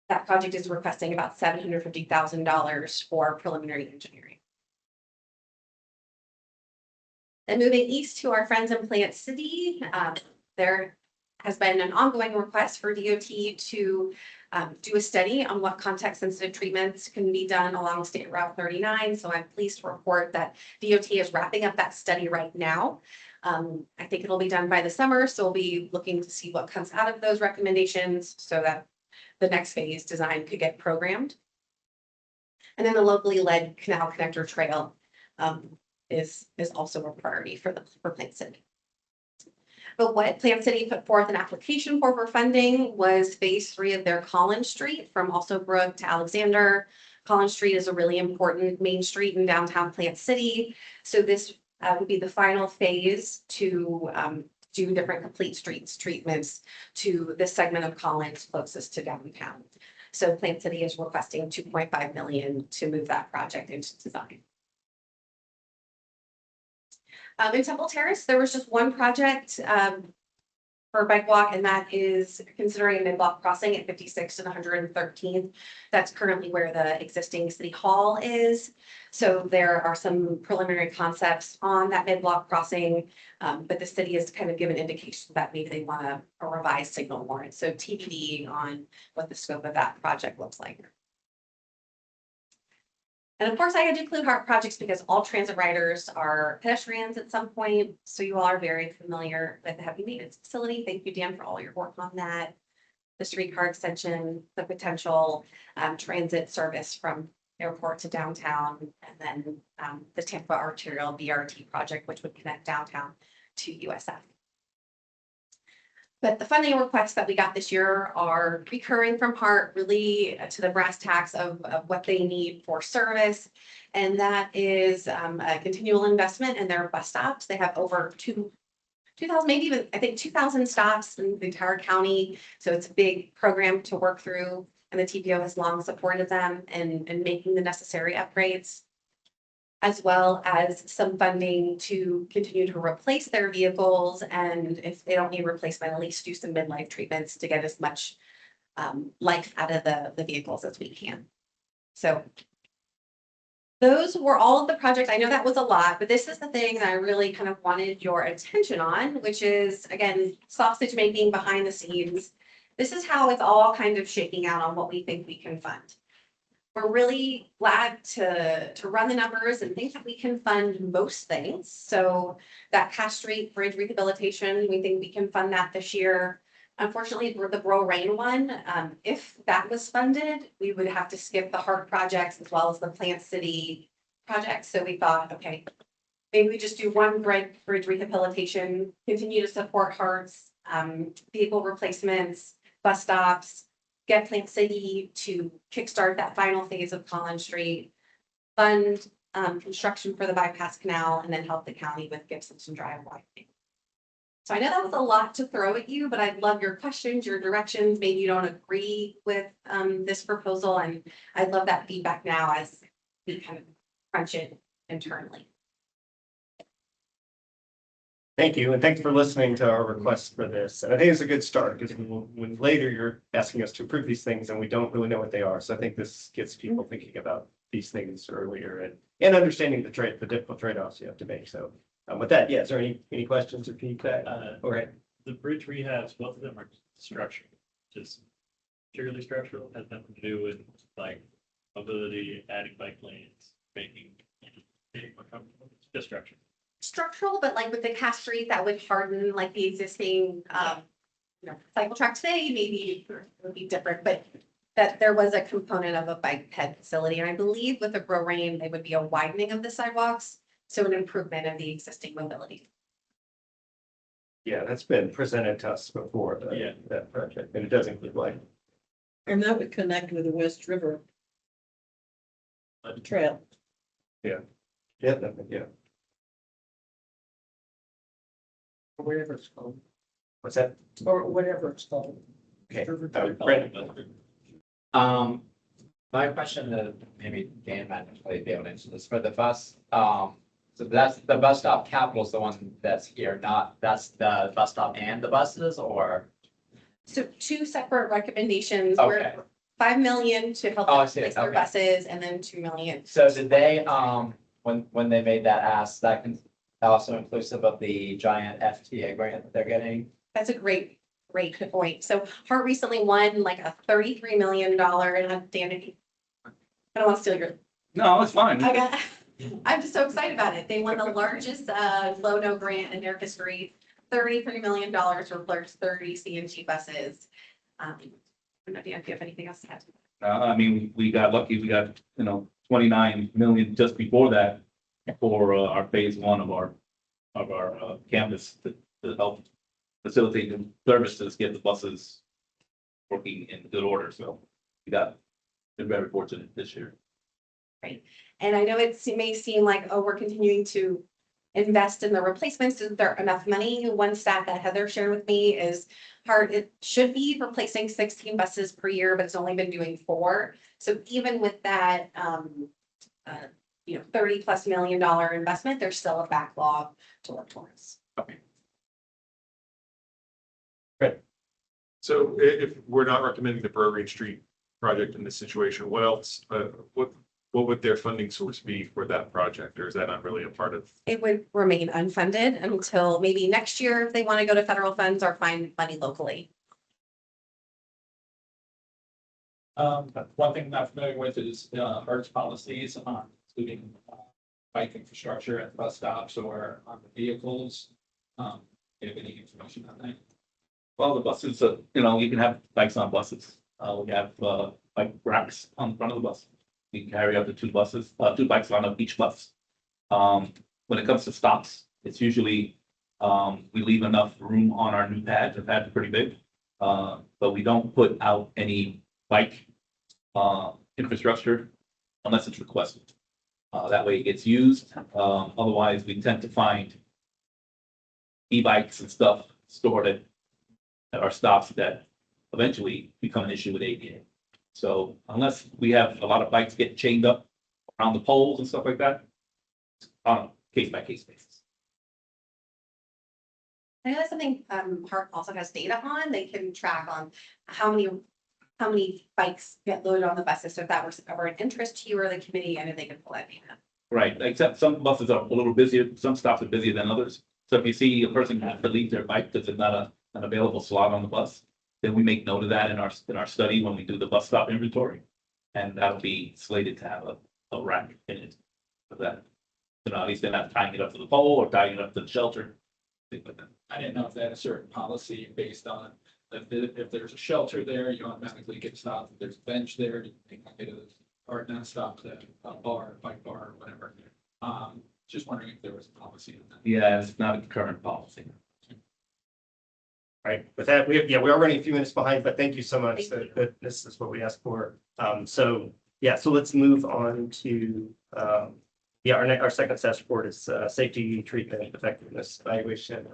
That project is requesting about $750,000 for preliminary engineering. And moving east to our friends in Plant City, there has been an ongoing request for DOT to do a study on what context-sensitive treatments can be done along State Route 39. So I'm pleased to report that DOT is wrapping up that study right now. I think it'll be done by the summer, so we'll be looking to see what comes out of those recommendations so that the next phase design could get programmed. And then the locally led Canal Connector Trail is also a priority for Plant City. But what Plant City put forth an application for funding was phase 3 of their Collins Street from Alsobrook to Alexander. Collins Street is a really important main street in downtown Plant City. So this would be the final phase to do different complete streets treatments to this segment of Collins closest to downtown. So Plant City is requesting $2.5 million to move that project into design. In Temple Terrace, there was just one project for bike walk, and that is considering a mid-block crossing at 56th and 113th. That's currently where the existing city hall is. So there are some preliminary concepts on that mid-block crossing, but the city has kind of given indication that maybe they want a revised signal warrant. So TBD on what the scope of that project looks like. And of course, I had to include heart projects because all transit riders are pedestrians at some point. So you all are very familiar with the heavy maintenance facility. Thank you, Dan, for all your work on that. The streetcar extension, the potential transit service from airport to downtown, and then the Tampa Arterial BRT project, which would connect downtown to USF. But the funding requests that we got this year are recurring from HART, really to the brass tacks of what they need for service. And that is a continual investment in their bus stops. They have over 2,000, maybe even, I think 2,000 stops in the entire county. So it's a big program to work through, and the TPO has long supported them in making the necessary upgrades, as well as some funding to continue to replace their vehicles. And if they don't need replacement, at least do some midlife treatments to get as much life out of the vehicles as we can. So those were all of the projects. I know that was a lot, but this is the thing that I really kind of wanted your attention on, which is, again, sausage making behind the scenes. This is how it's all kind of shaking out on what we think we can fund. We're really glad to run the numbers and think that we can fund most things. So that Cash Street Bridge rehabilitation, we think we can fund that this year. Unfortunately, for the Bro Rain one, if that was funded, we would have to skip the Hart projects as well as the Plant City projects. So we thought, okay, maybe we just do one bridge rehabilitation, continue to support Hart's, vehicle replacements, bus stops, get Plant City to kickstart that final phase of Collins Street, fund construction for the bypass canal, and then help the county with Gibson's Drive widening. So I know that was a lot to throw at you, but I'd love your questions, your directions. Maybe you don't agree with this proposal, and I'd love that feedback now as we kind of crunch it internally. Thank you, and thanks for listening to our request for this. And I think it's a good start, because when later you're asking us to approve these things and we don't really know what they are. So I think this gets people thinking about these things earlier and understanding the difficult trade-offs you have to make. So with that, yeah, is there any questions or feedback? All right. The bridge rehabs, both of them are structural, just purely structural, has nothing to do with like mobility, adding bike lanes, making it more comfortable, it's just structure. Structural, but like with the Cash Street, that would harden like the existing, cycle track today, maybe it would be different, but that there was a component of a bike ped facility. And I believe with the Bro Rain, they would be a widening of the sidewalks. So an improvement of the existing mobility. Yeah, that's been presented to us before, that project, and it does include like. And that would connect with the West River Trail. Yeah. Or wherever it's called, What's that? or whatever it's called. Okay. Brandon. My question is, maybe Dan might actually be able to answer this, for the bus, so that's the bus stop capital is the one that's here, that's the bus stop and the buses, or? So two separate recommendations. Okay. We're 5 million to help Oh, I them see. replace their Okay. buses, and then 2 million. So did they, when they made that ask, that can also inclusive of the giant FTA grant that they're getting? That's a great point. So Hart recently won like a $33 million, and Dan, I don't want to steal your. No, it's fine. I'm just so excited about it. They won the largest low-no grant in their history, $33 million to replace 30 CNG buses. I don't know if you have anything else to add. I mean, we got lucky, we got, 29 million just before that for our phase one of our campus to help facilitate the services, get the buses working in good order. So we been very fortunate this year. Right. And I know it may seem like, oh, we're continuing to invest in the replacements. Is there enough money? One stat that Heather shared with me is it should be replacing 16 buses per year, but it's only been doing 4. So even with that, $30+ million investment, there's still a backlog to work towards. Okay. So if we're not recommending the Bro Rain Street project in this situation, what else, what would their funding source be for that project, or is that not really a part of? It would remain unfunded until maybe next year if they want to go to federal funds or find money locally. One thing I'm not familiar with is Hart's policies on including bike infrastructure at bus stops or on the vehicles. Do you have any information on that? Well, the buses, you can have bikes on buses. We have bike racks on the front of the bus. We can carry up to 2 buses, 2 bikes on each bus. When it comes to stops, it's usually we leave enough room on our new pad. The pad's pretty big, but we don't put out any bike infrastructure unless it's requested. That way it gets used. Otherwise, we tend to find e-bikes and stuff stored at our stops that eventually become an issue with ADA. So unless we have a lot of bikes getting chained up around the poles and stuff like that, it's on a case by case basis. I know that's something, Park also has data on. They can track on how many bikes get loaded on the buses. So if that was ever an interest to you or the committee, I know they can pull that data. Right, except some buses are a little busier, some stops are busier than others. So if you see a person have to leave their bike because it's not an available slot on the bus, then we make note of that in our study when we do the bus stop inventory. And that'll be slated to have a rack in it for that. So at least they're not tying it up to the pole or tying it up to the shelter, things like that. I didn't know if they had a certain policy based on if there's a shelter there, you automatically get stopped. If there's a bench there, you can get a or not stop to a bar, bike bar, or whatever. Just wondering if there was a policy on that. Yeah, it's not a current policy. Right, with that, we are running a few minutes behind, but thank you so much. Thank That this is what we asked for. So let's move on to, our second session report is safety, treatment, effectiveness, evaluation.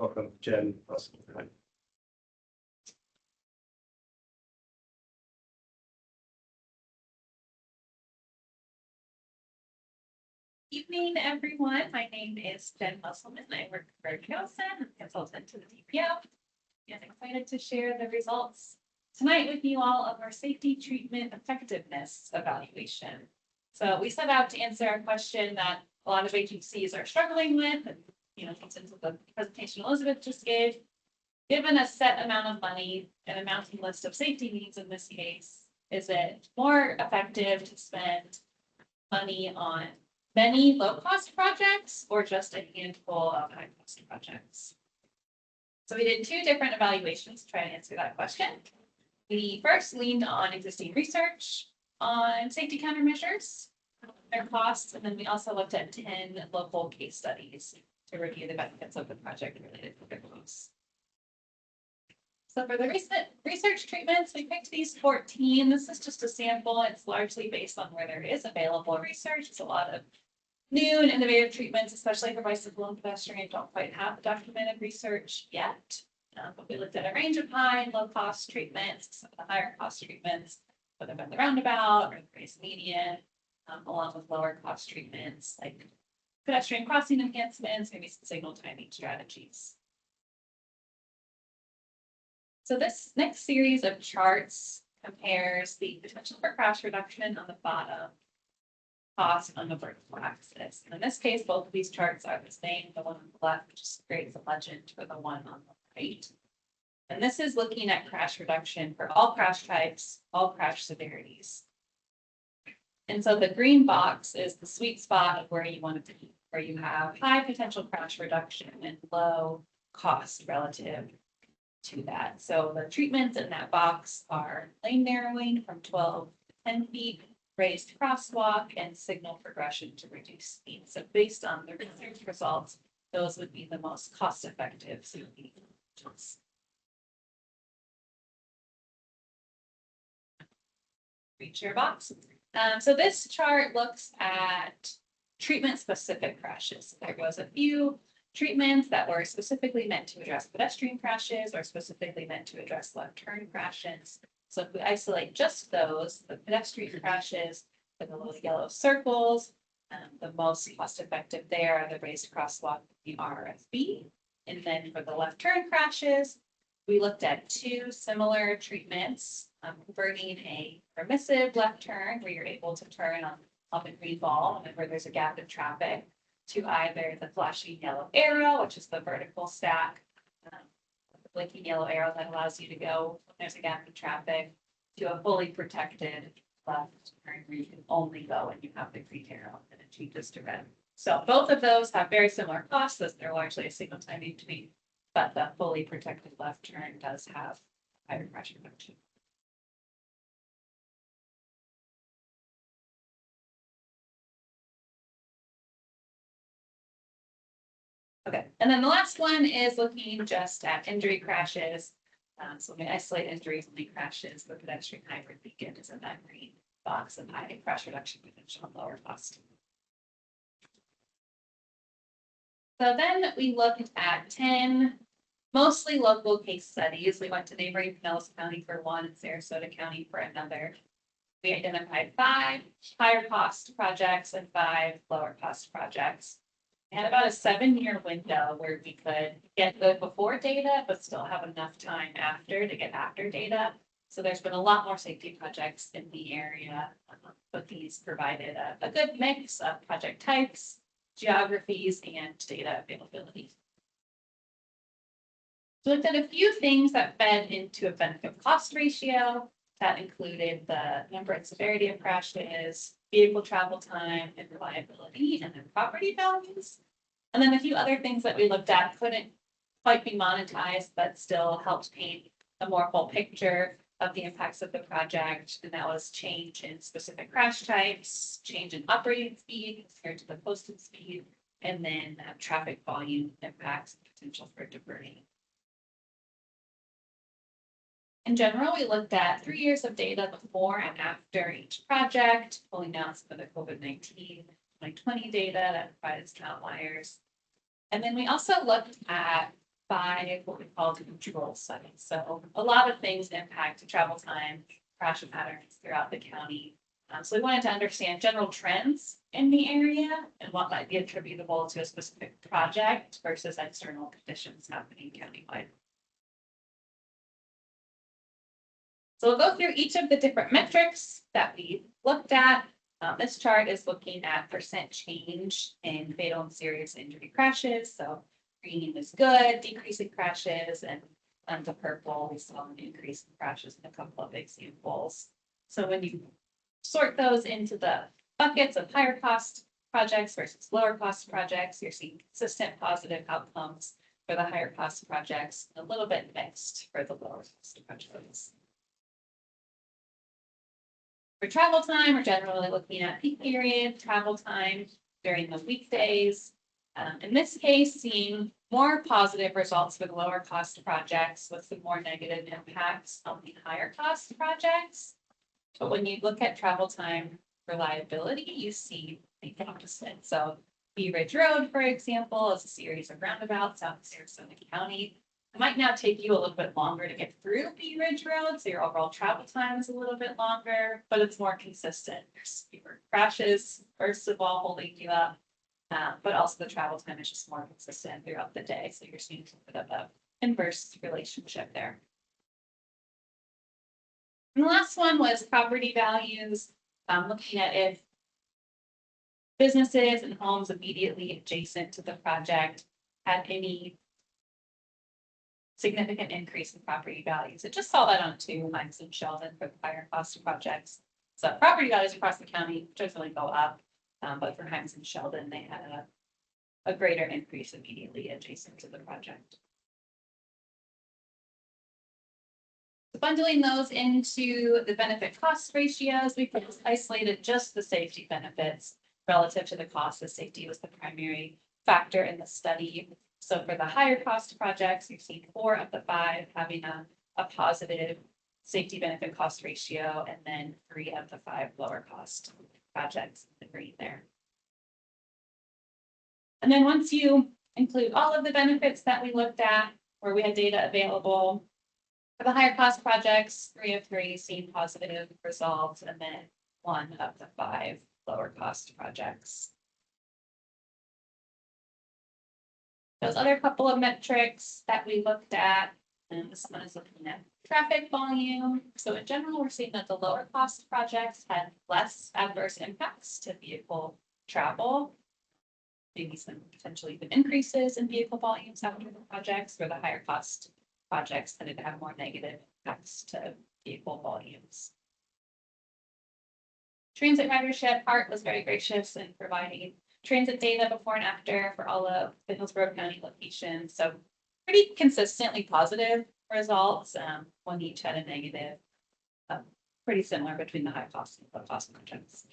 Welcome, Jen. Evening, everyone. My name is Jen Musselman. I work for Kelson, I'm a consultant to the DPO. And excited to share the results tonight with you all of our safety treatment effectiveness evaluation. So we set out to answer a question that a lot of agencies are struggling with, and fits into the presentation Elizabeth just gave. Given a set amount of money and a mounting list of safety needs in this case, is it more effective to spend money on many low-cost projects or just a handful of high-cost projects? So we did two different evaluations to try and answer that question. We first leaned on existing research on safety countermeasures, their costs, and then we also looked at 10 local case studies to review the benefits of the project related to their costs. So for the recent research treatments, we picked these 14. This is just a sample. It's largely based on where there is available research. It's a lot of new and innovative treatments, especially for bicycle and pedestrian, don't quite have documented research yet. But we looked at a range of high and low cost treatments, some of the higher cost treatments, whether by the roundabout or the race median, along with lower cost treatments like pedestrian crossing enhancements, maybe some signal timing strategies. So this next series of charts compares the potential for crash reduction on the bottom, cost on the vertical axis. And in this case, both of these charts are the same. The one on the left just creates a legend for the one on the right. And this is looking at crash reduction for all crash types, all crash severities. And so the green box is the sweet spot of where you want it to be, where you have high potential crash reduction and low cost relative to that. So the treatments in that box are lane narrowing from 12 to 10 feet, raised crosswalk, and signal progression to reduce speed. So based on the research results, those would be the most cost-effective safety tools. Share box. So this chart looks at treatment-specific crashes. There was a few treatments that were specifically meant to address pedestrian crashes or specifically meant to address left turn crashes. So if we isolate just those, the pedestrian crashes with the little yellow circles, the most cost-effective there are the raised crosswalk, the RFB. And then for the left turn crashes, we looked at two similar treatments, converting a permissive left turn where you're able to turn on the green ball and where there's a gap in traffic, to either the flashing yellow arrow, which is the vertical stack, the blinking yellow arrow that allows you to go when there's a gap in traffic, to a fully protected left turn where you can only go when you have the green arrow and it changes to red. So both of those have very similar costs, as they're largely a signal timing between, but the fully protected left turn does have higher crash reduction. Okay, and then the last one is looking just at injury crashes. So when we isolate injuries, only crashes, the pedestrian hybrid beacon is in that green box of high crash reduction potential and lower cost. So then we looked at 10 mostly local case studies. We went to neighboring Pinellas County for one and Sarasota County for another. We identified 5 higher cost projects and 5 lower cost projects. We had about a 7-year window where we could get the before data, but still have enough time after to get after data. So there's been a lot more safety projects in the area, but these provided a good mix of project types, geographies, and data availability. We looked at a few things that fed into a benefit cost ratio. That included the number and severity of crashes, vehicle travel time, and reliability, and then property values. And then a few other things that we looked at couldn't quite be monetized, but still helped paint a more full picture of the impacts of the project. And that was change in specific crash types, change in operating speed compared to the posted speed, and then traffic volume impacts and potential for debris. In general, we looked at 3 years of data before and after each project, pulling down some of the COVID-19, 2020 data that provided some outliers. And then we also looked at 5 what we call control studies. So a lot of things impact travel time, crash patterns throughout the county. So we wanted to understand general trends in the area and what might be attributable to a specific project versus external conditions happening countywide. So we'll go through each of the different metrics that we looked at. This chart is looking at % change in fatal and serious injury crashes. So green is good, decreasing crashes, and the purple, we saw an increase in crashes in a couple of examples. So when you sort those into the buckets of higher cost projects versus lower cost projects, you're seeing consistent positive outcomes for the higher cost projects, a little bit mixed for the lower cost projects. For travel time, we're generally looking at peak period travel time during the weekdays. In this case, seeing more positive results for the lower cost projects with some more negative impacts on the higher cost projects. But when you look at travel time reliability, you see the opposite. So Bee Ridge Road, for example, is a series of roundabouts out in Sarasota County. It might now take you a little bit longer to get through Bee Ridge Road, so your overall travel time is a little bit longer, but it's more consistent. There's fewer crashes, first of all, holding you up, but also the travel time is just more consistent throughout the day. So you're seeing a bit of an inverse relationship there. And the last one was property values, looking at if businesses and homes immediately adjacent to the project had any significant increase in property values. It just saw that on 2 Hines and Sheldon for the higher cost projects. So property values across the county generally go up, but for Hines and Sheldon, they had a greater increase immediately adjacent to the project. So bundling those into the benefit cost ratios, we isolated just the safety benefits relative to the cost, as safety was the primary factor in the study. So for the higher cost projects, you've seen 4 of the 5 having a positive safety benefit cost ratio, and then 3 of the 5 lower cost projects in the green there. And then once you include all of the benefits that we looked at, where we had data available, for the higher cost projects, 3 of 3 seen positive results, and then 1 of the 5 lower cost projects. Those other couple of metrics that we looked at, and this one is looking at traffic volume. So in general, we're seeing that the lower cost projects had less adverse impacts to vehicle travel. Maybe some potentially even increases in vehicle volumes after the projects, where the higher cost projects tended to have more negative impacts to vehicle volumes. Transit ridership, HART was very gracious in providing transit data before and after for all of the Hillsborough County locations. So pretty consistently positive results. One each had a negative, pretty similar between the high cost and low cost projects.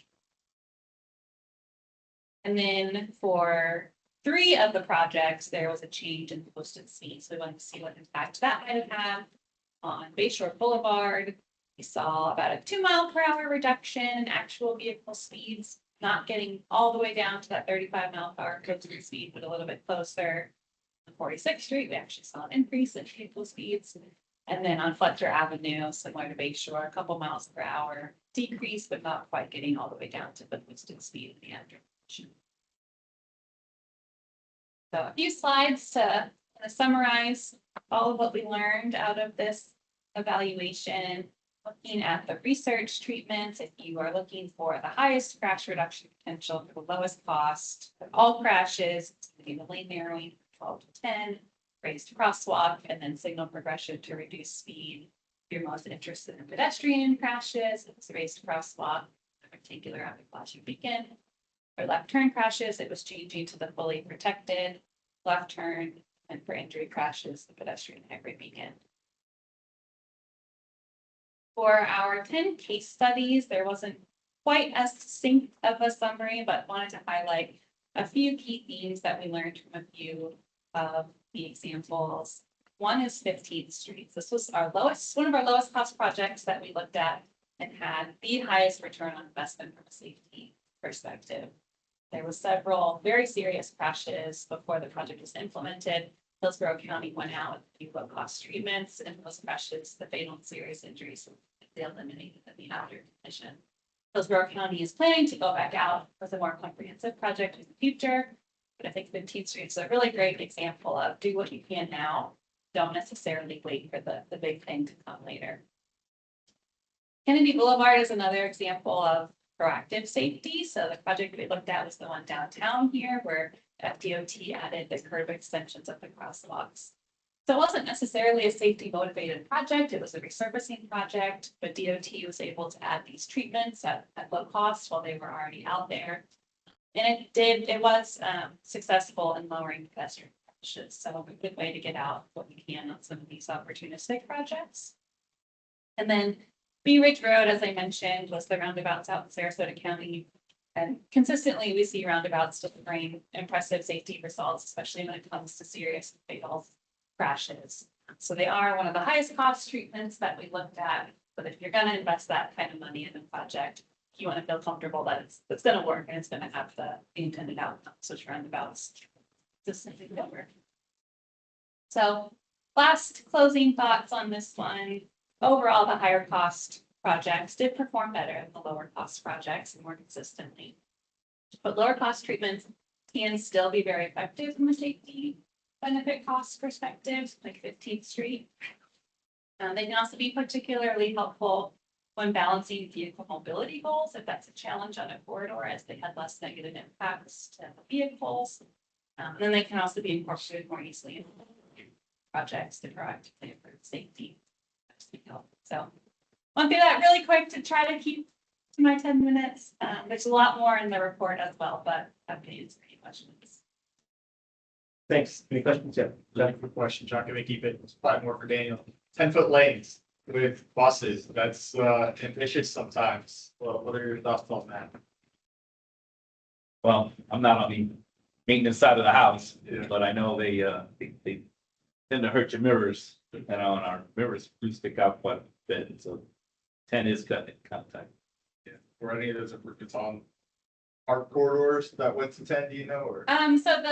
And then for 3 of the projects, there was a change in posted speed. So we wanted to see what impact that might have had on Bayshore Boulevard. We saw about a 2 mile per hour reduction in actual vehicle speeds not getting all the way down to that 35 mph coastal speed, but a little bit closer. On 46th Street, we actually saw an increase in vehicle speeds. And then on Fletcher Avenue, similar to Bayshore, a couple miles per hour decrease, but not quite getting all the way down to the posted speed in the end. So a few slides to kind of summarize all of what we learned out of this evaluation. Looking at the research treatments, if you are looking for the highest crash reduction potential for the lowest cost, for all crashes, including the lane narrowing from 12 to 10, raised crosswalk, and then signal progression to reduce speed. If you're most interested in pedestrian crashes, it's raised crosswalk, rectangular rapid flashing beacon. For left turn crashes, it was changing to the fully protected left turn, and for injury crashes, the pedestrian hybrid beacon. For our 10 case studies, there wasn't quite as succinct of a summary, but wanted to highlight a few key themes that we learned from a few of the examples. One is 15th Street. This was our lowest, one of our lowest cost projects that we looked at and had the highest return on investment from a safety perspective. There were several very serious crashes before the project was implemented. Hillsborough County went out with a few low-cost treatments, and those crashes, the fatal and serious injuries, they eliminated them after completion. Hillsborough County is planning to go back out with a more comprehensive project in the future, but I think 15th Street is a really great example of do what you can now. Don't necessarily wait for the big thing to come later. Kennedy Boulevard is another example of proactive safety. So the project we looked at was the one downtown here where FDOT added the curb extensions of the crosswalks. So it wasn't necessarily a safety motivated project. It was a resurfacing project, but DOT was able to add these treatments at low cost while they were already out there. And it was successful in lowering pedestrian crashes. So a good way to get out what we can on some of these opportunistic projects. And then Bee Ridge Road, as I mentioned, was the roundabouts out in Sarasota County. And consistently, we see roundabouts delivering impressive safety results, especially when it comes to serious fatal crashes. So they are one of the highest cost treatments that we looked at. But if you're going to invest that kind of money in a project, you want to feel comfortable that it's going to work and it's going to have the intended outcome. So roundabouts consistently work. So last closing thoughts on this one. Overall, the higher cost projects did perform better than the lower cost projects and more consistently. But lower cost treatments can still be very effective from a safety benefit cost perspective, like 15th Street. They can also be particularly helpful when balancing vehicle mobility goals, if that's a challenge on a corridor, as they had less negative impacts to the vehicles. And then they can also be incorporated more easily in projects to proactively improve safety. So I'll do that really quick to try to keep to my 10 minutes. There's a lot more in the report as well, but I'm going to answer any questions. Thanks. Any questions? Yeah. Quick question, John, can we keep it? It's probably more for Daniel. 10-foot lanes with buses, that's ambitious sometimes. Well, what are your thoughts on that? Well, I'm not on the maintenance side of the house, but I know they tend to hurt your mirrors. And on our mirrors do stick out quite a bit, so 10 is cutting it kind of tight. Yeah, were any of those improvements on park corridors that went to 10, do you know, or? So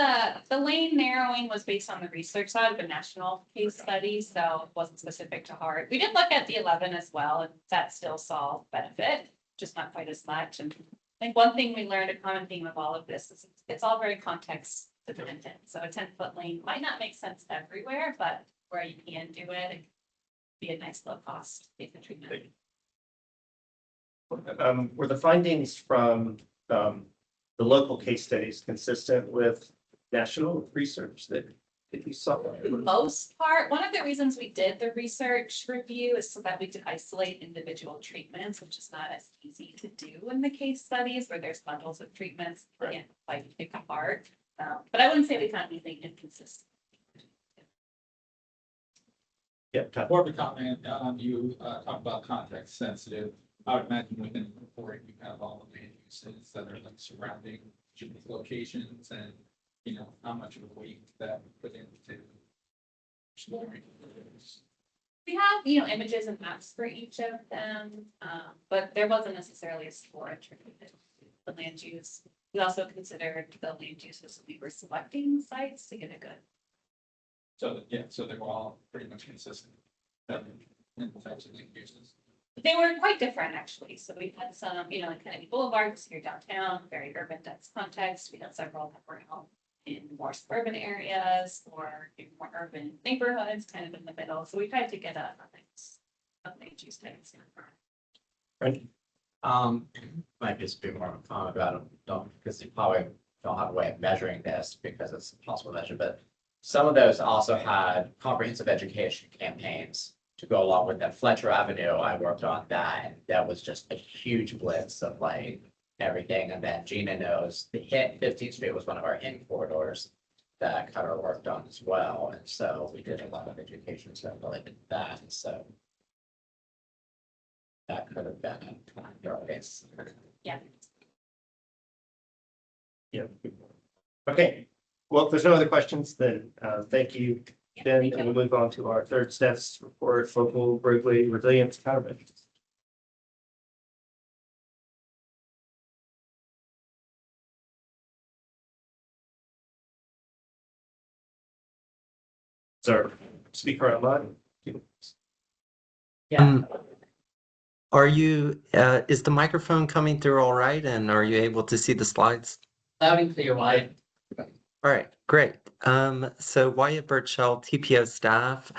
the lane narrowing was based on the research side of a national case study, so it wasn't specific to Hart. We did look at the 11 as well, and that still saw benefit, just not quite as much. And I think one thing we learned, a common theme of all of this, is it's all very context dependent. So a 10-foot lane might not make sense everywhere, but where you can do it, it can be a nice low cost treatment. Were the findings from the local case studies consistent with national research that you saw? For the most part, one of the reasons we did the research review is so that we could isolate individual treatments, which is not as easy to do in the case studies where there's bundles of treatments that can't like pick apart. But I wouldn't say we found anything inconsistent. Yeah. More of a comment, you talk about context sensitive. I would imagine within the report, you have all the land uses that are like surrounding locations and, you know, how much of a weight that we put into exploring. We have, you know, images and maps for each of them, but there wasn't necessarily a score attributed the land use. We also considered the land uses we were selecting sites to get a good. So, yeah, so they were all pretty much consistent. In the types of land uses. They were quite different, actually. So we had some, you know, like Kennedy Boulevard, was here downtown, very urban dense context. We had several that were out in more suburban areas or in more urban neighborhoods, kind of in the middle. So we tried to get a mix of land use types. Might just be more about it, don't, because you probably don't have a way of measuring this because it's impossible to measure, but some of those also had comprehensive education campaigns to go along with that. Fletcher Avenue, I worked on that, and that was just a huge blitz of like everything. And then Gina knows the 15th Street was one of our in corridors that Cutter worked on as well. And so we did a lot of education stuff related to that. And so that could have been your base. Yeah. Yeah. Okay, well, if there's no other questions, then thank you. Then we'll move on to our third steps report, local roadway resilience countermeasures. Sir, speaker online. Yeah. Are you, is the microphone coming through all right? And are you able to see the slides? Loud and clear, Wyatt. All right, great. So Wyatt Birchall, TPO staff.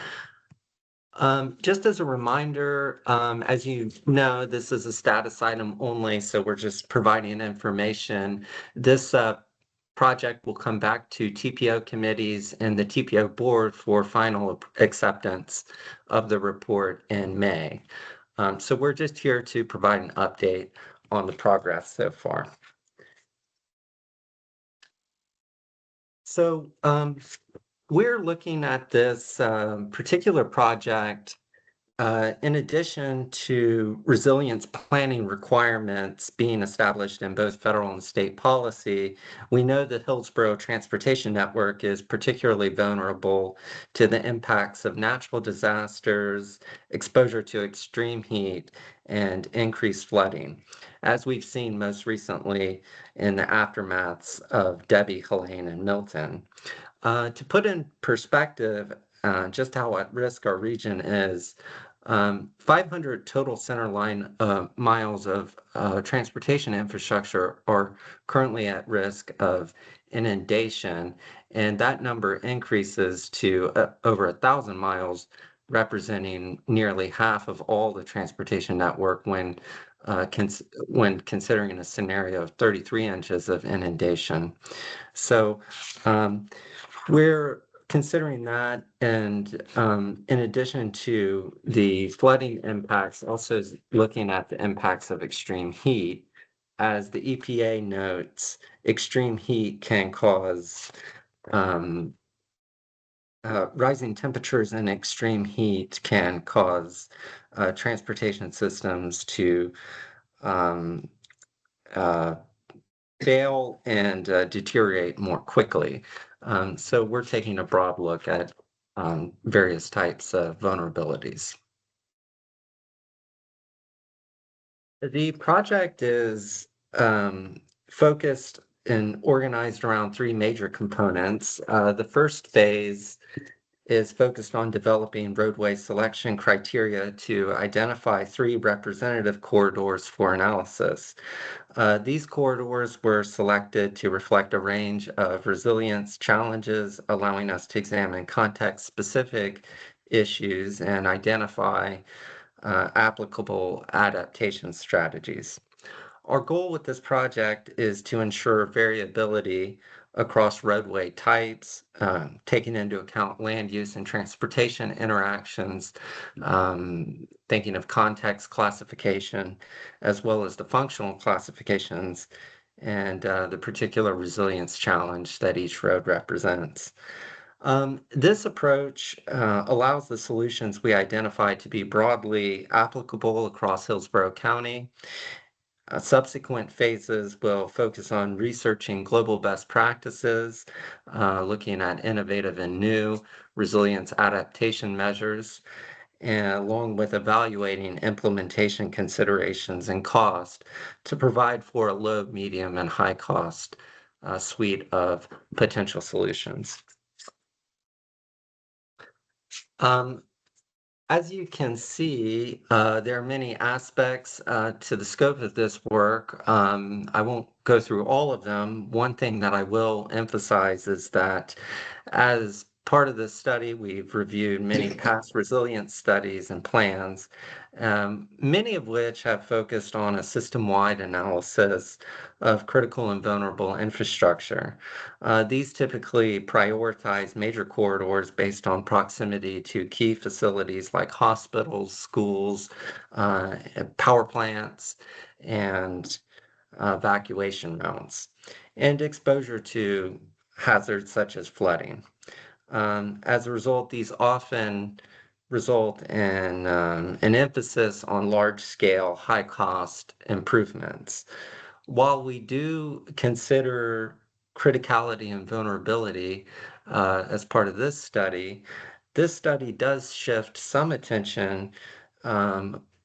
Just as a reminder, as you know, this is a status item only, so we're just providing information. This project will come back to TPO committees and the TPO board for final acceptance of the report in May. So we're just here to provide an update on the progress so far. So we're looking at this particular project in addition to resilience planning requirements being established in both federal and state policy. We know that Hillsborough Transportation Network is particularly vulnerable to the impacts of natural disasters, exposure to extreme heat, and increased flooding, as we've seen most recently in the aftermaths of Debbie, Helene, and Milton. To put in perspective just how at risk our region is, 500 total centerline miles of transportation infrastructure are currently at risk of inundation, and that number increases to over 1,000 miles, representing nearly half of all the transportation network when considering a scenario of 33 inches of inundation. So we're considering that, and in addition to the flooding impacts, also looking at the impacts of extreme heat. As the EPA notes, extreme heat can cause rising temperatures and extreme heat can cause transportation systems to fail and deteriorate more quickly. So we're taking a broad look at various types of vulnerabilities. The project is focused and organized around three major components. The first phase is focused on developing roadway selection criteria to identify 3 representative corridors for analysis. These corridors were selected to reflect a range of resilience challenges, allowing us to examine context-specific issues and identify applicable adaptation strategies. Our goal with this project is to ensure variability across roadway types, taking into account land use and transportation interactions, thinking of context classification, as well as the functional classifications and the particular resilience challenge that each road represents. This approach allows the solutions we identify to be broadly applicable across Hillsborough County. Subsequent phases will focus on researching global best practices, looking at innovative and new resilience adaptation measures, and along with evaluating implementation considerations and cost to provide for a low, medium, and high cost suite of potential solutions. As you can see, there are many aspects to the scope of this work. I won't go through all of them. One thing that I will emphasize is that as part of this study, we've reviewed many past resilience studies and plans, many of which have focused on a system-wide analysis of critical and vulnerable infrastructure. These typically prioritize major corridors based on proximity to key facilities like hospitals, schools, power plants, and evacuation routes, and exposure to hazards such as flooding. As a result, these often result in an emphasis on large-scale, high-cost improvements. While we do consider criticality and vulnerability as part of this study does shift some attention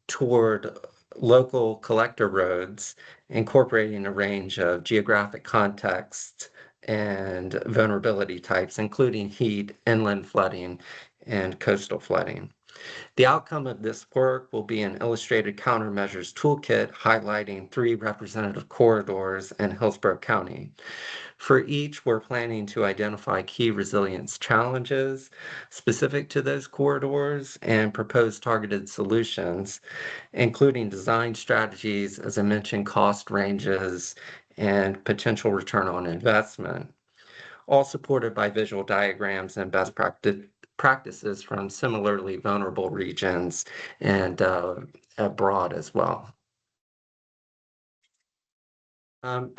toward local collector roads, incorporating a range of geographic contexts and vulnerability types, including heat, inland flooding, and coastal flooding. The outcome of this work will be an illustrated countermeasures toolkit highlighting 3 representative corridors in Hillsborough County. For each, we're planning to identify key resilience challenges specific to those corridors and propose targeted solutions, including design strategies, as I mentioned, cost ranges, and potential return on investment, all supported by visual diagrams and best practices from similarly vulnerable regions and abroad as well.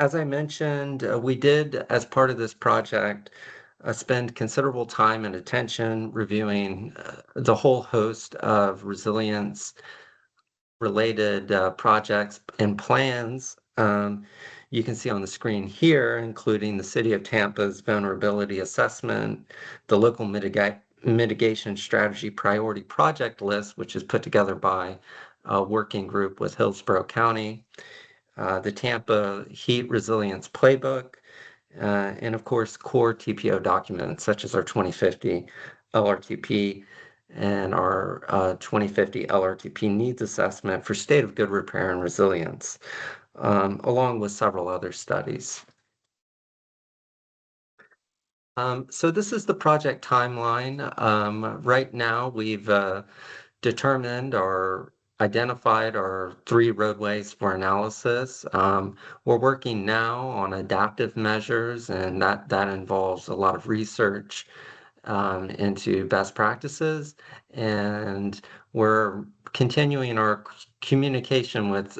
As I mentioned, we did, as part of this project, spend considerable time and attention reviewing the whole host of resilience related projects and plans. You can see on the screen here, including the City of Tampa's vulnerability assessment, the local mitigation strategy priority project list, which is put together by a working group with Hillsborough County, the Tampa Heat Resilience Playbook, and of course, core TPO documents such as our 2050 LRTP and our 2050 LRTP needs assessment for state of good repair and resilience, along with several other studies. So this is the project timeline. Right now, we've determined or identified our 3 roadways for analysis. We're working now on adaptive measures, and that involves a lot of research into best practices. And we're continuing our communication with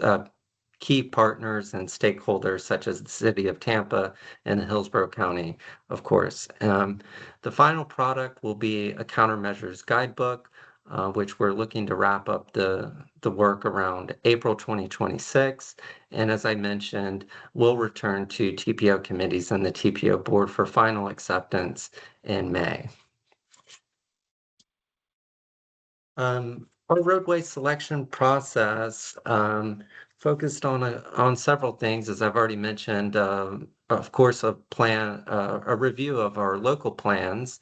key partners and stakeholders such as the City of Tampa and the Hillsborough County, of course. The final product will be a countermeasures guidebook, which we're looking to wrap up the work around April 2026. And as I mentioned, we'll return to TPO committees and the TPO board for final acceptance in May. Our roadway selection process focused on several things, as I've already mentioned. Of course, a review of our local plans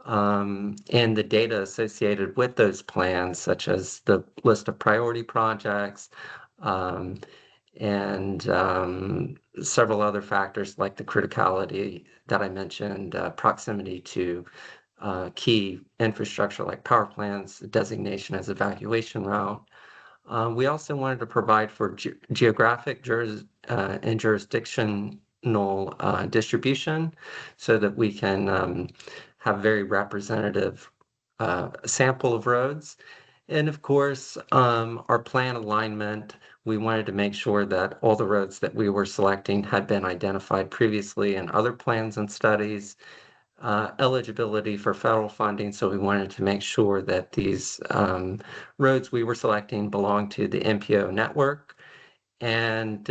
and the data associated with those plans, such as the list of priority projects and several other factors like the criticality that I mentioned, proximity to key infrastructure like power plants, designation as evacuation route. We also wanted to provide for geographic and jurisdictional distribution so that we can have very representative sample of roads. And of course, our plan alignment, we wanted to make sure that all the roads that we were selecting had been identified previously in other plans and studies. Eligibility for federal funding, so we wanted to make sure that these roads we were selecting belong to the MPO network. And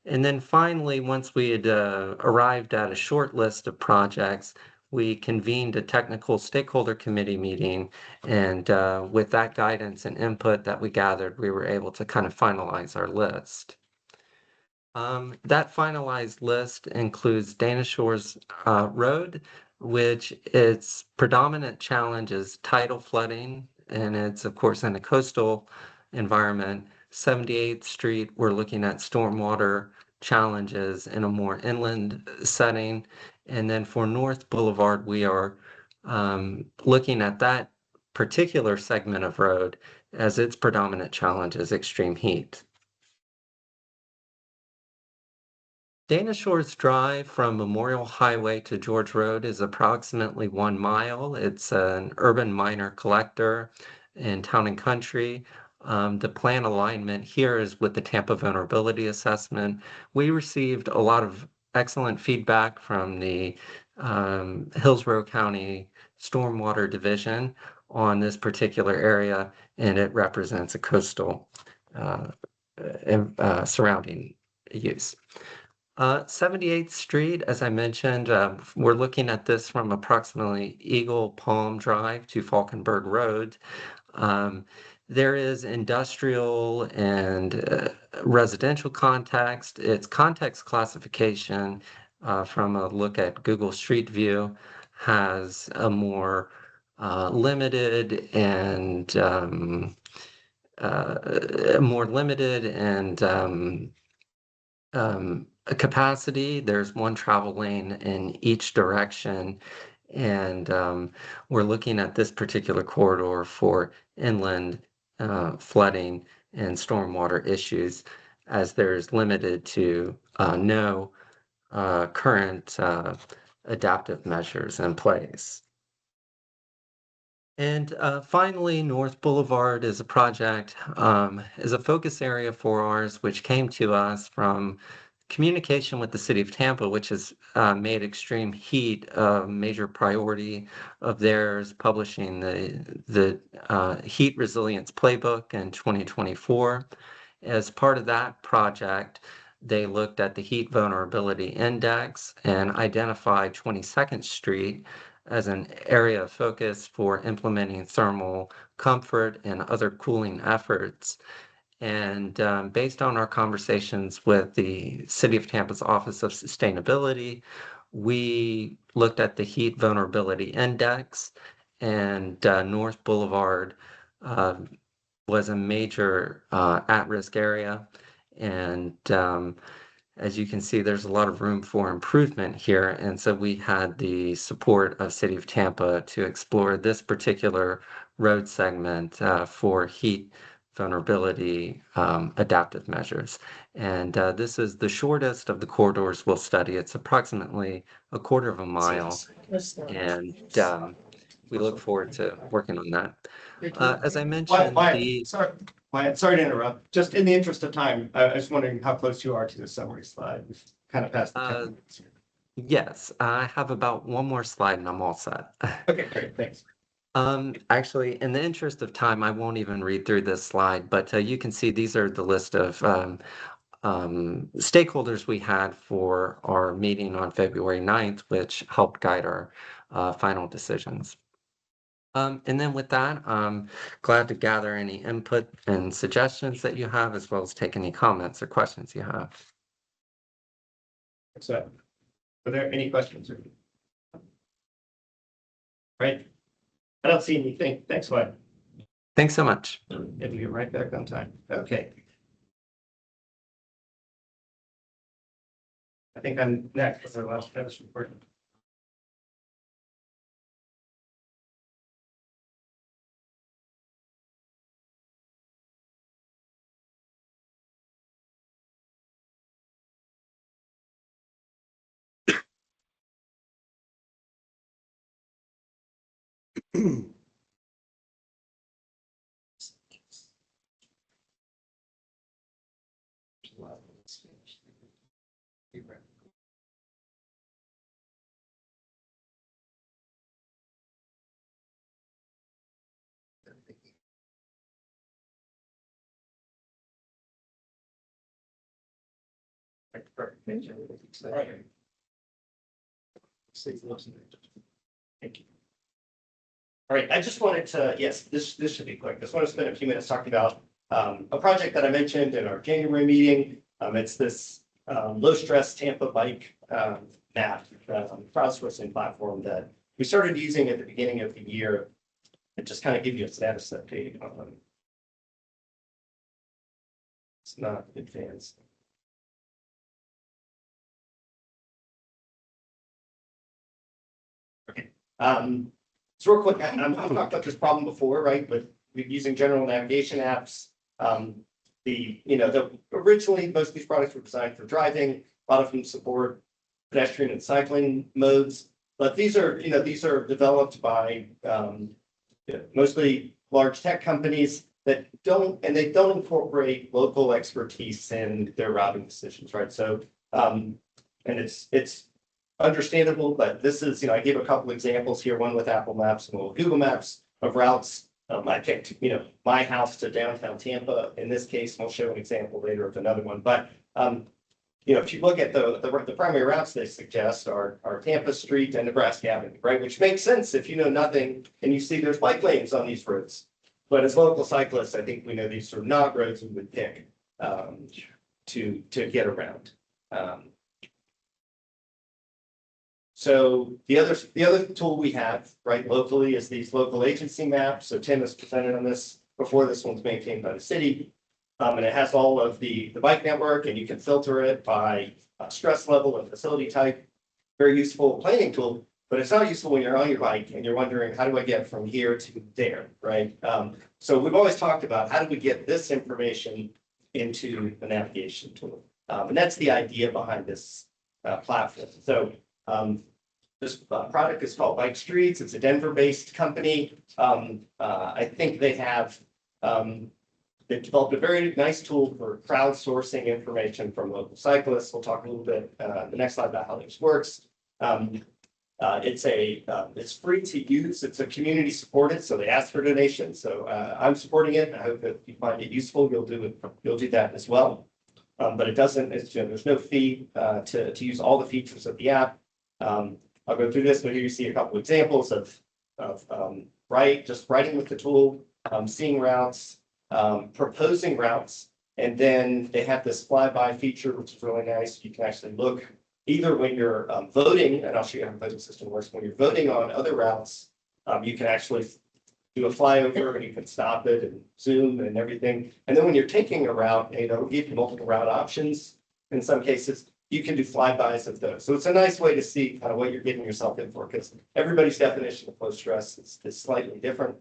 then finally, once we had arrived at a short list of projects, we convened a technical stakeholder committee meeting. And with that guidance and input that we gathered, we were able to kind of finalize our list. That finalized list includes Dana Shores Road, which its predominant challenge is tidal flooding, and it's of course in a coastal environment. 78th Street, we're looking at stormwater challenges in a more inland setting. And then for North Boulevard, we are looking at that particular segment of road as its predominant challenge is extreme heat. Dana Shores Drive from Memorial Highway to George Road is approximately 1 mile. It's an urban minor collector in Town and Country. The plan alignment here is with the Tampa Vulnerability Assessment. We received a lot of excellent feedback from the Hillsborough County Stormwater Division on this particular area, and it represents a coastal surrounding use. 78th Street, as I mentioned, we're looking at this from approximately Eagle Palm Drive to Falkenberg Road. There is industrial and residential context. Its context classification from a look at Google Street View has a more limited and a capacity. There's one travel lane in each direction. And we're looking at this particular corridor for inland flooding and stormwater issues, as there's limited to no current adaptive measures in place. And finally, North Boulevard is a project, is a focus area for ours, which came to us from communication with the city of Tampa, which has made extreme heat a major priority of theirs, publishing the heat resilience playbook in 2024. As part of that project, they looked at the heat vulnerability index and identified 22nd Street as an area of focus for implementing thermal comfort and other cooling efforts. And based on our conversations with the City of Tampa's Office of Sustainability, we looked at the heat vulnerability index, and North Boulevard was a major at-risk area. And as you can see, there's a lot of room for improvement here. And so we had the support of City of Tampa to explore this particular road segment for heat vulnerability adaptive measures. And this is the shortest of the corridors we'll study. It's approximately a quarter of a mile. And we look forward to working on that. As I mentioned, Sorry to interrupt. Just in the interest of time, I was wondering how close you are to the summary slide. We've kind of passed the 10 minutes here. Yes, I have about one more slide and I'm all set. Okay, great. Thanks. Actually, in the interest of time, I won't even read through this slide, but you can see these are the list of stakeholders we had for our meeting on February 9th, which helped guide our final decisions. And then with that, I'm glad to gather any input and suggestions that you have, as well as take any comments or questions you have. So, are there any questions? Right. I don't see anything. Thanks, Wyatt. Thanks so much. If you get right back on time. Okay. I think I'm next with our last status report. Thank you. All right, I just wanted to, yes, this should be quick. Just want to spend a few minutes talking about a project that I mentioned in our January meeting. It's this low stress Tampa bike map, crowdsourcing platform that we started using at the beginning of the year. And just kind of give you a status update on. It's not advanced. Okay. So real quick, I've talked about this problem before, right? But we're using general navigation apps. Originally, most of these products were designed for driving. A lot of them support pedestrian and cycling modes. But these are developed by mostly large tech companies that don't incorporate local expertise in their routing decisions, right? So, and it's understandable, but this is, I gave a couple examples here, one with Apple Maps and one with Google Maps of routes. I picked, my house to downtown Tampa in this case, and I'll show an example later of another one. But, if you look at the primary routes they suggest are Tampa Street and Nebraska Avenue, right? Which makes sense if you know nothing and you see there's bike lanes on these roads. But as local cyclists, I think we know these are not roads we would pick to get around. So the other tool we have right locally is these local agency maps. So Tim has presented on this before. This one's maintained by the city. And it has all of the bike network, and you can filter it by stress level and facility type. Very useful planning tool, but it's not useful when you're on your bike and you're wondering, how do I get from here to there, right? So we've always talked about how do we get this information into the navigation tool. And that's the idea behind this platform. So this product is called Bike Streets. It's a Denver-based company. I think they have they've developed a very nice tool for crowdsourcing information from local cyclists. We'll talk a little bit the next slide about how this works. It's free to use. It's a community supported, so they ask for donations. So I'm supporting it. I hope that you find it useful. You'll do that as well. But it doesn't. There's no fee to use all the features of the app. I'll go through this, but here you see a couple examples of just writing with the tool, seeing routes, proposing routes, and then they have this flyby feature, which is really nice. You can actually look either when you're voting, and I'll show you how the voting system works. When you're voting on other routes, you can actually do a flyover and you can stop it and zoom and everything. And then when you're taking a route, it'll give you multiple route options. In some cases, you can do flybys of those. So it's a nice way to see kind of what you're getting yourself in for, because everybody's definition of low stress is slightly different.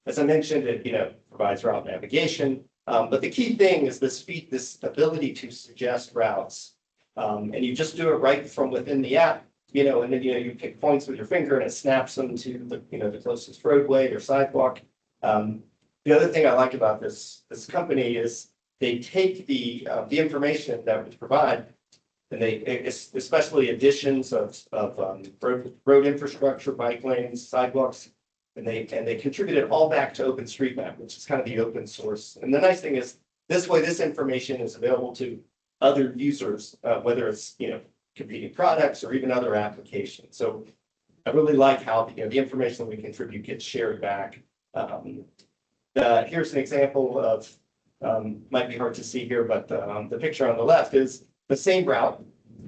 As I mentioned, it provides route navigation, but the key thing is this ability to suggest routes, and you just do it right from within the app, and then you pick points with your finger and it snaps them to the closest roadway or sidewalk. The other thing I like about this company is they take the information that we provide, and especially additions of road infrastructure, bike lanes, sidewalks. And they contribute it all back to OpenStreetMap, which is kind of the open source. And the nice thing is this way, this information is available to other users, whether it's competing products or even other applications. So I really like how the information that we contribute gets shared back. Here's an example of might be hard to see here, but the picture on the left is the same route.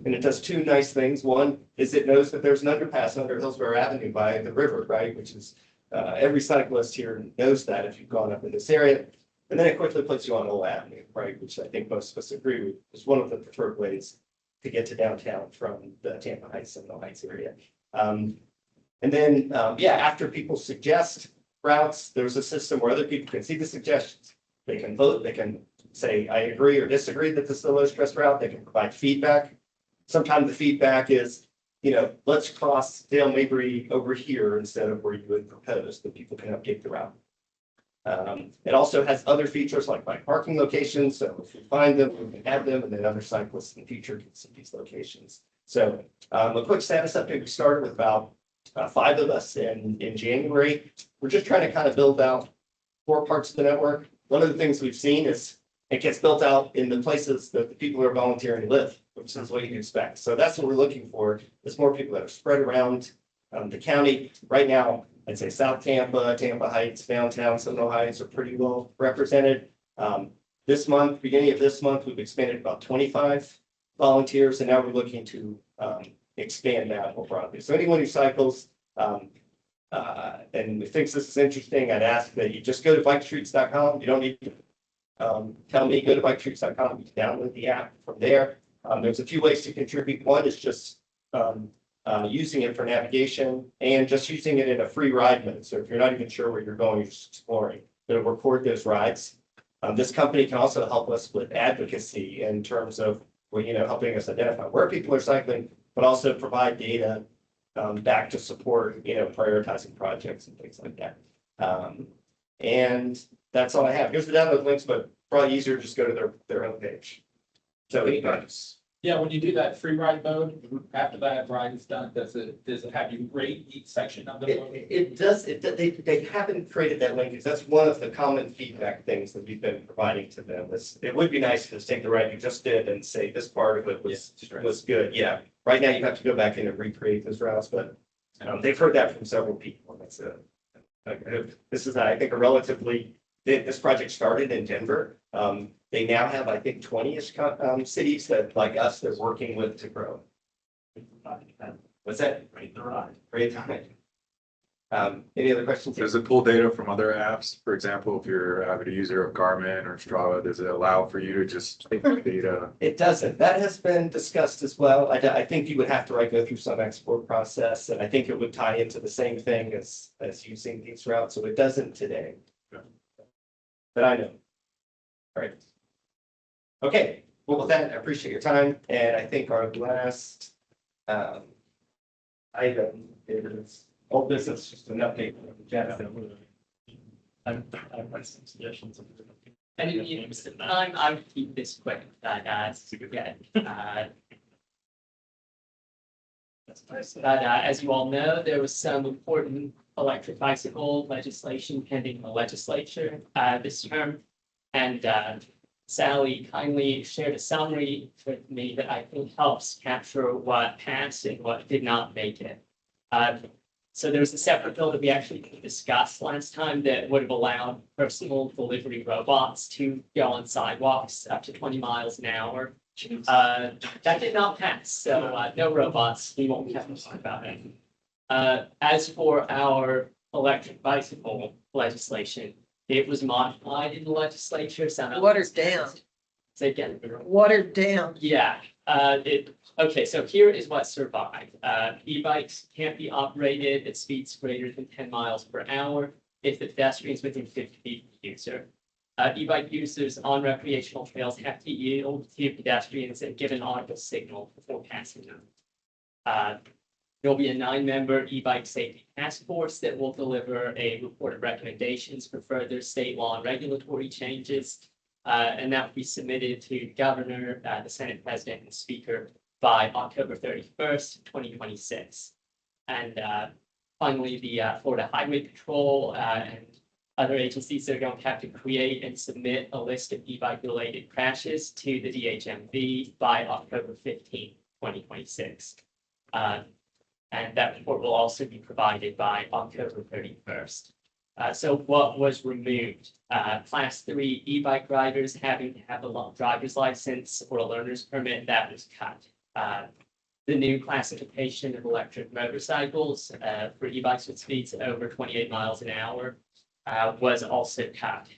And it does two nice things. One is it knows that there's an underpass under Hillsborough Avenue by the river, right? Which is every cyclist here knows that if you've gone up in this area. And then it quickly puts you on Old Avenue, right? Which I think most of us agree with is one of the preferred ways to get to downtown from the Tampa Heights and the Heights area. And then, after people suggest routes, there's a system where other people can see the suggestions. They can vote, they can say, I agree or disagree that this is a low stress route. They can provide feedback. Sometimes the feedback is, let's cross Dale Mabry over here instead of where you would propose, that people can update the route. It also has other features like bike parking locations. So if you find them, you can add them, and then other cyclists in the future can see these locations. So a quick status update. We started with about 5 of us in January. We're just trying to kind of build out 4 parts of the network. One of the things we've seen is it gets built out in the places that the people who are volunteering live, which is what you expect. So that's what we're looking for, is more people that are spread around The county, right now, I'd say South Tampa, Tampa Heights, downtown, Seminole Heights are pretty well represented. This month, beginning of this month, we've expanded about 25 volunteers, and now we're looking to expand that more broadly. So anyone who cycles and thinks this is interesting, I'd ask that you just go to bikestreets.com. You don't need to tell me, go to bikestreets.com. You can download the app from there. There's a few ways to contribute. One is just using it for navigation and just using it in a free ride mode. So if you're not even sure where you're going, you're just exploring, it'll record those rides. This company can also help us with advocacy in terms of, well, helping us identify where people are cycling, but also provide data back to support, prioritizing projects and things like that. And that's all I have. Here's the download links, but probably easier to just go to their homepage. So anyways. Yeah, when you do that free ride mode, after that ride is done, does it have you rate each section of the road? It does, they haven't created that link, because that's one of the common feedback things that we've been providing to them. It would be nice to just take the ride you just did and say this part of it was good. Yeah, right now you have to go back in and recreate those routes, but they've heard that from several people. That's this is, I think, this project started in Denver. They now have, I think, 20-ish cities that, like us, they're working with to grow. What's that? Rate the ride. Rate the ride. Any other questions? Does it pull data from other apps? For example, if you're an avid user of Garmin or Strava, does it allow for you to just take the data? It doesn't. That has been discussed as well. I think you would have to go through some export process, and I think it would tie into the same thing as using these routes. So it doesn't today. But I know. All right. Okay. Well, with that, I appreciate your time. And I think our last item is old business, just an update on the agenda. I have some suggestions. And in the interest of time, I would keep this quick. As you all know, there was some important electric bicycle legislation pending in the legislature this term. And Sally kindly shared a summary with me that I think helps capture what passed and what did not make it. So there's a separate bill that we actually discussed last time that would have allowed personal delivery robots to go on sidewalks up to 20 miles an hour. That did not pass, so no robots. We won't have to talk about it. As for our electric bicycle legislation, it was modified in the legislature. Watered down. Say again. Watered down. Yeah. Okay, so here is what survived. E-bikes can't be operated at speeds greater than 10 miles per hour if the pedestrian is within 50 feet of the user. E-bike users on recreational trails have to yield to pedestrians and give an audible signal before passing them. There will be a 9-member e-bike safety task force that will deliver a report of recommendations for further state law and regulatory changes. And that will be submitted to the governor, the Senate president, and speaker by October 31st, 2026. And finally, the Florida Highway Patrol and other agencies are going to have to create and submit a list of e-bike related crashes to the DHMV by October 15th, 2026. And that report will also be provided by October 31st. So what was removed? Class 3 e-bike riders having to have a driver's license or a learner's permit, that was cut. The new classification of electric motorcycles for e-bikes with speeds over 28 miles an hour was also cut.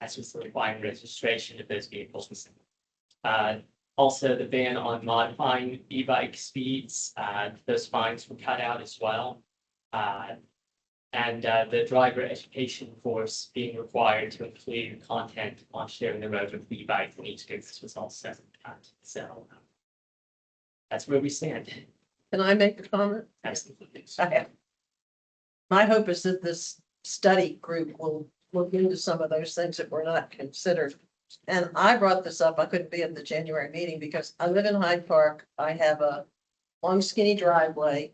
As was the required registration of those vehicles. Also, the ban on modifying e-bike speeds, those fines were cut out as well. And the driver education course being required to include content on sharing the road with e-bike and e-scooters was also cut. So that's where we stand. Can I make a comment? Absolutely. My hope is that this study group will look into some of those things that were not considered. And I brought this up, I couldn't be at the January meeting because I live in Hyde Park. I have a long skinny driveway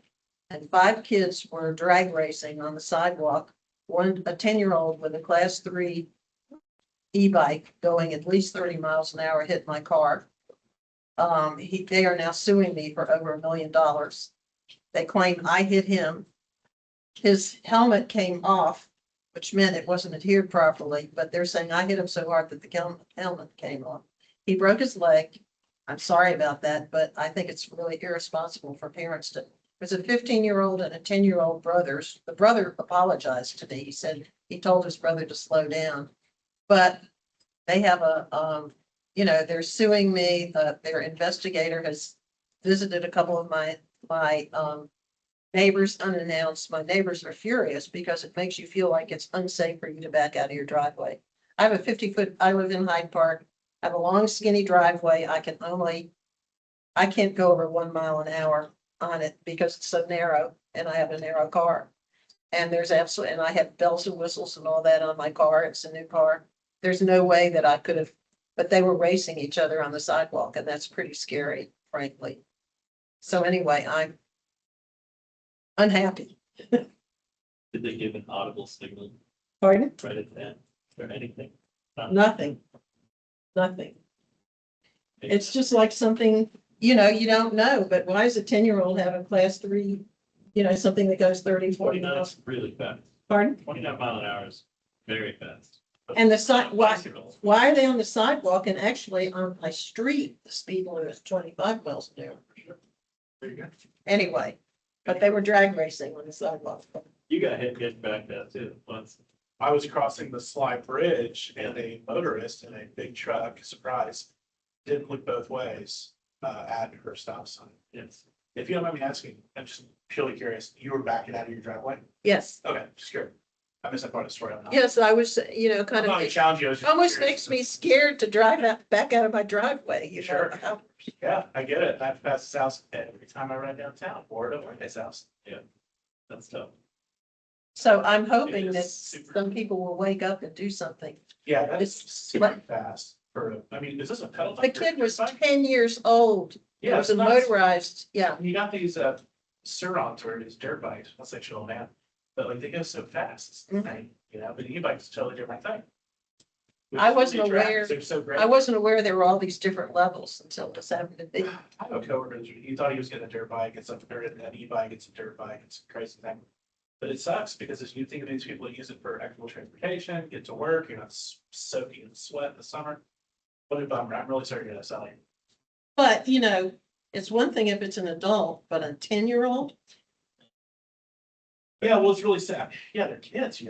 and 5 kids were drag racing on the sidewalk. A 10-year-old with a class 3 e-bike going at least 30 miles an hour hit my car. They are now suing me for over $1 million. They claim I hit him. His helmet came off, which meant it wasn't adhered properly, but they're saying I hit him so hard that the helmet came off. He broke his leg. I'm sorry about that, but I think it's really irresponsible for parents to, there's a 15-year-old and a 10-year-old brothers. The brother apologized to me. He said he told his brother to slow down, but they have they're suing me. Their investigator has visited a couple of my neighbors unannounced. My neighbors are furious because it makes you feel like it's unsafe for you to back out of your driveway. I have a 50-foot, I live in Hyde Park. I have a long skinny driveway. I can't go over 1 mile an hour on it because it's so narrow and I have a narrow car. And and I have bells and whistles and all that on my car. It's a new car. There's no way that I could have, but they were racing each other on the sidewalk and that's pretty scary, frankly. So anyway, I'm unhappy. Did they give an audible signal? Pardon? Credit then or anything? Nothing. It's just like something, you don't know, but why does a 10-year-old have a class 3, something that goes 30, 40 miles? Really fast. Pardon? 29 mile an hour is very fast. And why are they on the sidewalk and actually on my street, the speed limit is 25 miles an hour? There you go. Anyway, but they were drag racing on the sidewalk. You got hit getting back that too once. I was crossing the Sly Bridge and a motorist in a big truck, surprise, didn't look both ways at her stop sign. Yes. If you don't mind me asking, I'm just purely curious, you were backing out of your driveway? Yes. Okay, just curious. I missed that part of the story. I'm not- Yes, I was, kind I'm not gonna of, challenge you. I was just almost curious. makes me scared to back out of my driveway, Sure. How- Yeah, I get it. I have to pass his house every time I ride downtown or to his house. Yeah. That's tough. So I'm hoping It that is super- some people will wake up and do something. Yeah, that's It's- super fast I mean, is this a pedal? The kid was 10 years old. It Yeah, was it's a nuts. motorized, yeah. You got these Surons or these dirt bikes, I'll say chill now, but like they go so fast, it's the thing, but the e-bike is a totally different thing. I wasn't aware, They're so great. I wasn't aware there were all these different levels until this happened to be. I have a coworker, he thought he was getting a dirt bike, it's an e-bike, it's a dirt bike, it's a crazy thing. But it sucks because as you think of these people that use it for actual transportation, get to work, you're not soaking in sweat in the summer. What a bummer, I'm really sorry to hear that, Sally. But, it's one thing if it's an adult, but a 10-year-old, Yeah, well, it's really sad. Yeah, they're kids,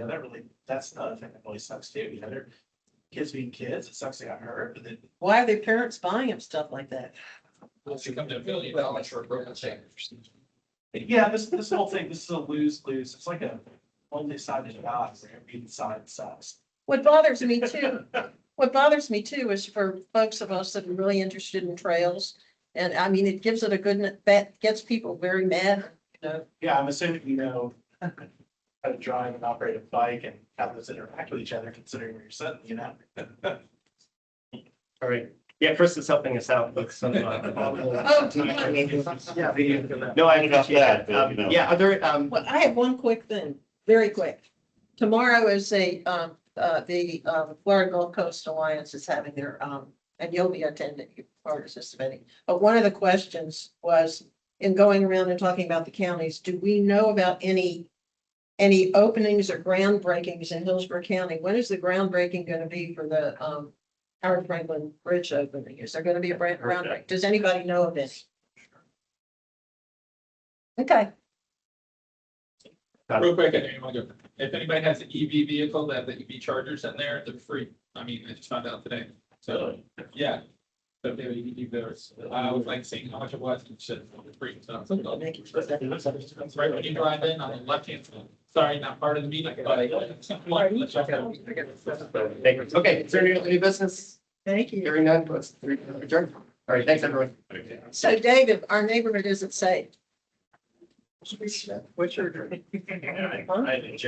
that's another thing that really sucks too, they're kids being kids, it sucks they got hurt, but then. why are their parents buying them stuff like that? It's become $1 billion for a broken chain. Yeah, this whole thing, this is a lose-lose. It's like a multi-sided die where every side sucks. What bothers me too is for folks of us that are really interested in trails. And I mean, it gives it a good, that gets people very mad, Yeah, I'm assuming how to drive and operate a bike and how those interact with each other considering where you're sitting, All right. Yeah, Chris is helping us out with some. Oh, Yeah. No, I appreciate that. Yeah, other, Well, I have one quick thing, very quick. Tomorrow is the Florida Gulf Coast Alliance is having their, and you'll be attending, you're participating. But one of the questions was, in going around and talking about the counties, do we know about any openings or groundbreakings in Hillsborough County? When is the groundbreaking going to be for the Howard Franklin Bridge opening? Is there going to be a groundbreak? Does anybody know of any? Okay. Real quick, if anybody has an EV vehicle that the EV chargers in there, they're free. I mean, I just found out today. So, yeah. So they would EV theirs. I was like seeing how much it was and shit, it's free. So it's right when you drive in on the left hand side. Sorry, not part of the meeting, but. okay, is there any other new business? Thank you. Hearing none, let's adjourn. All right, thanks, everyone. So David, our neighborhood isn't safe. What's your? I didn't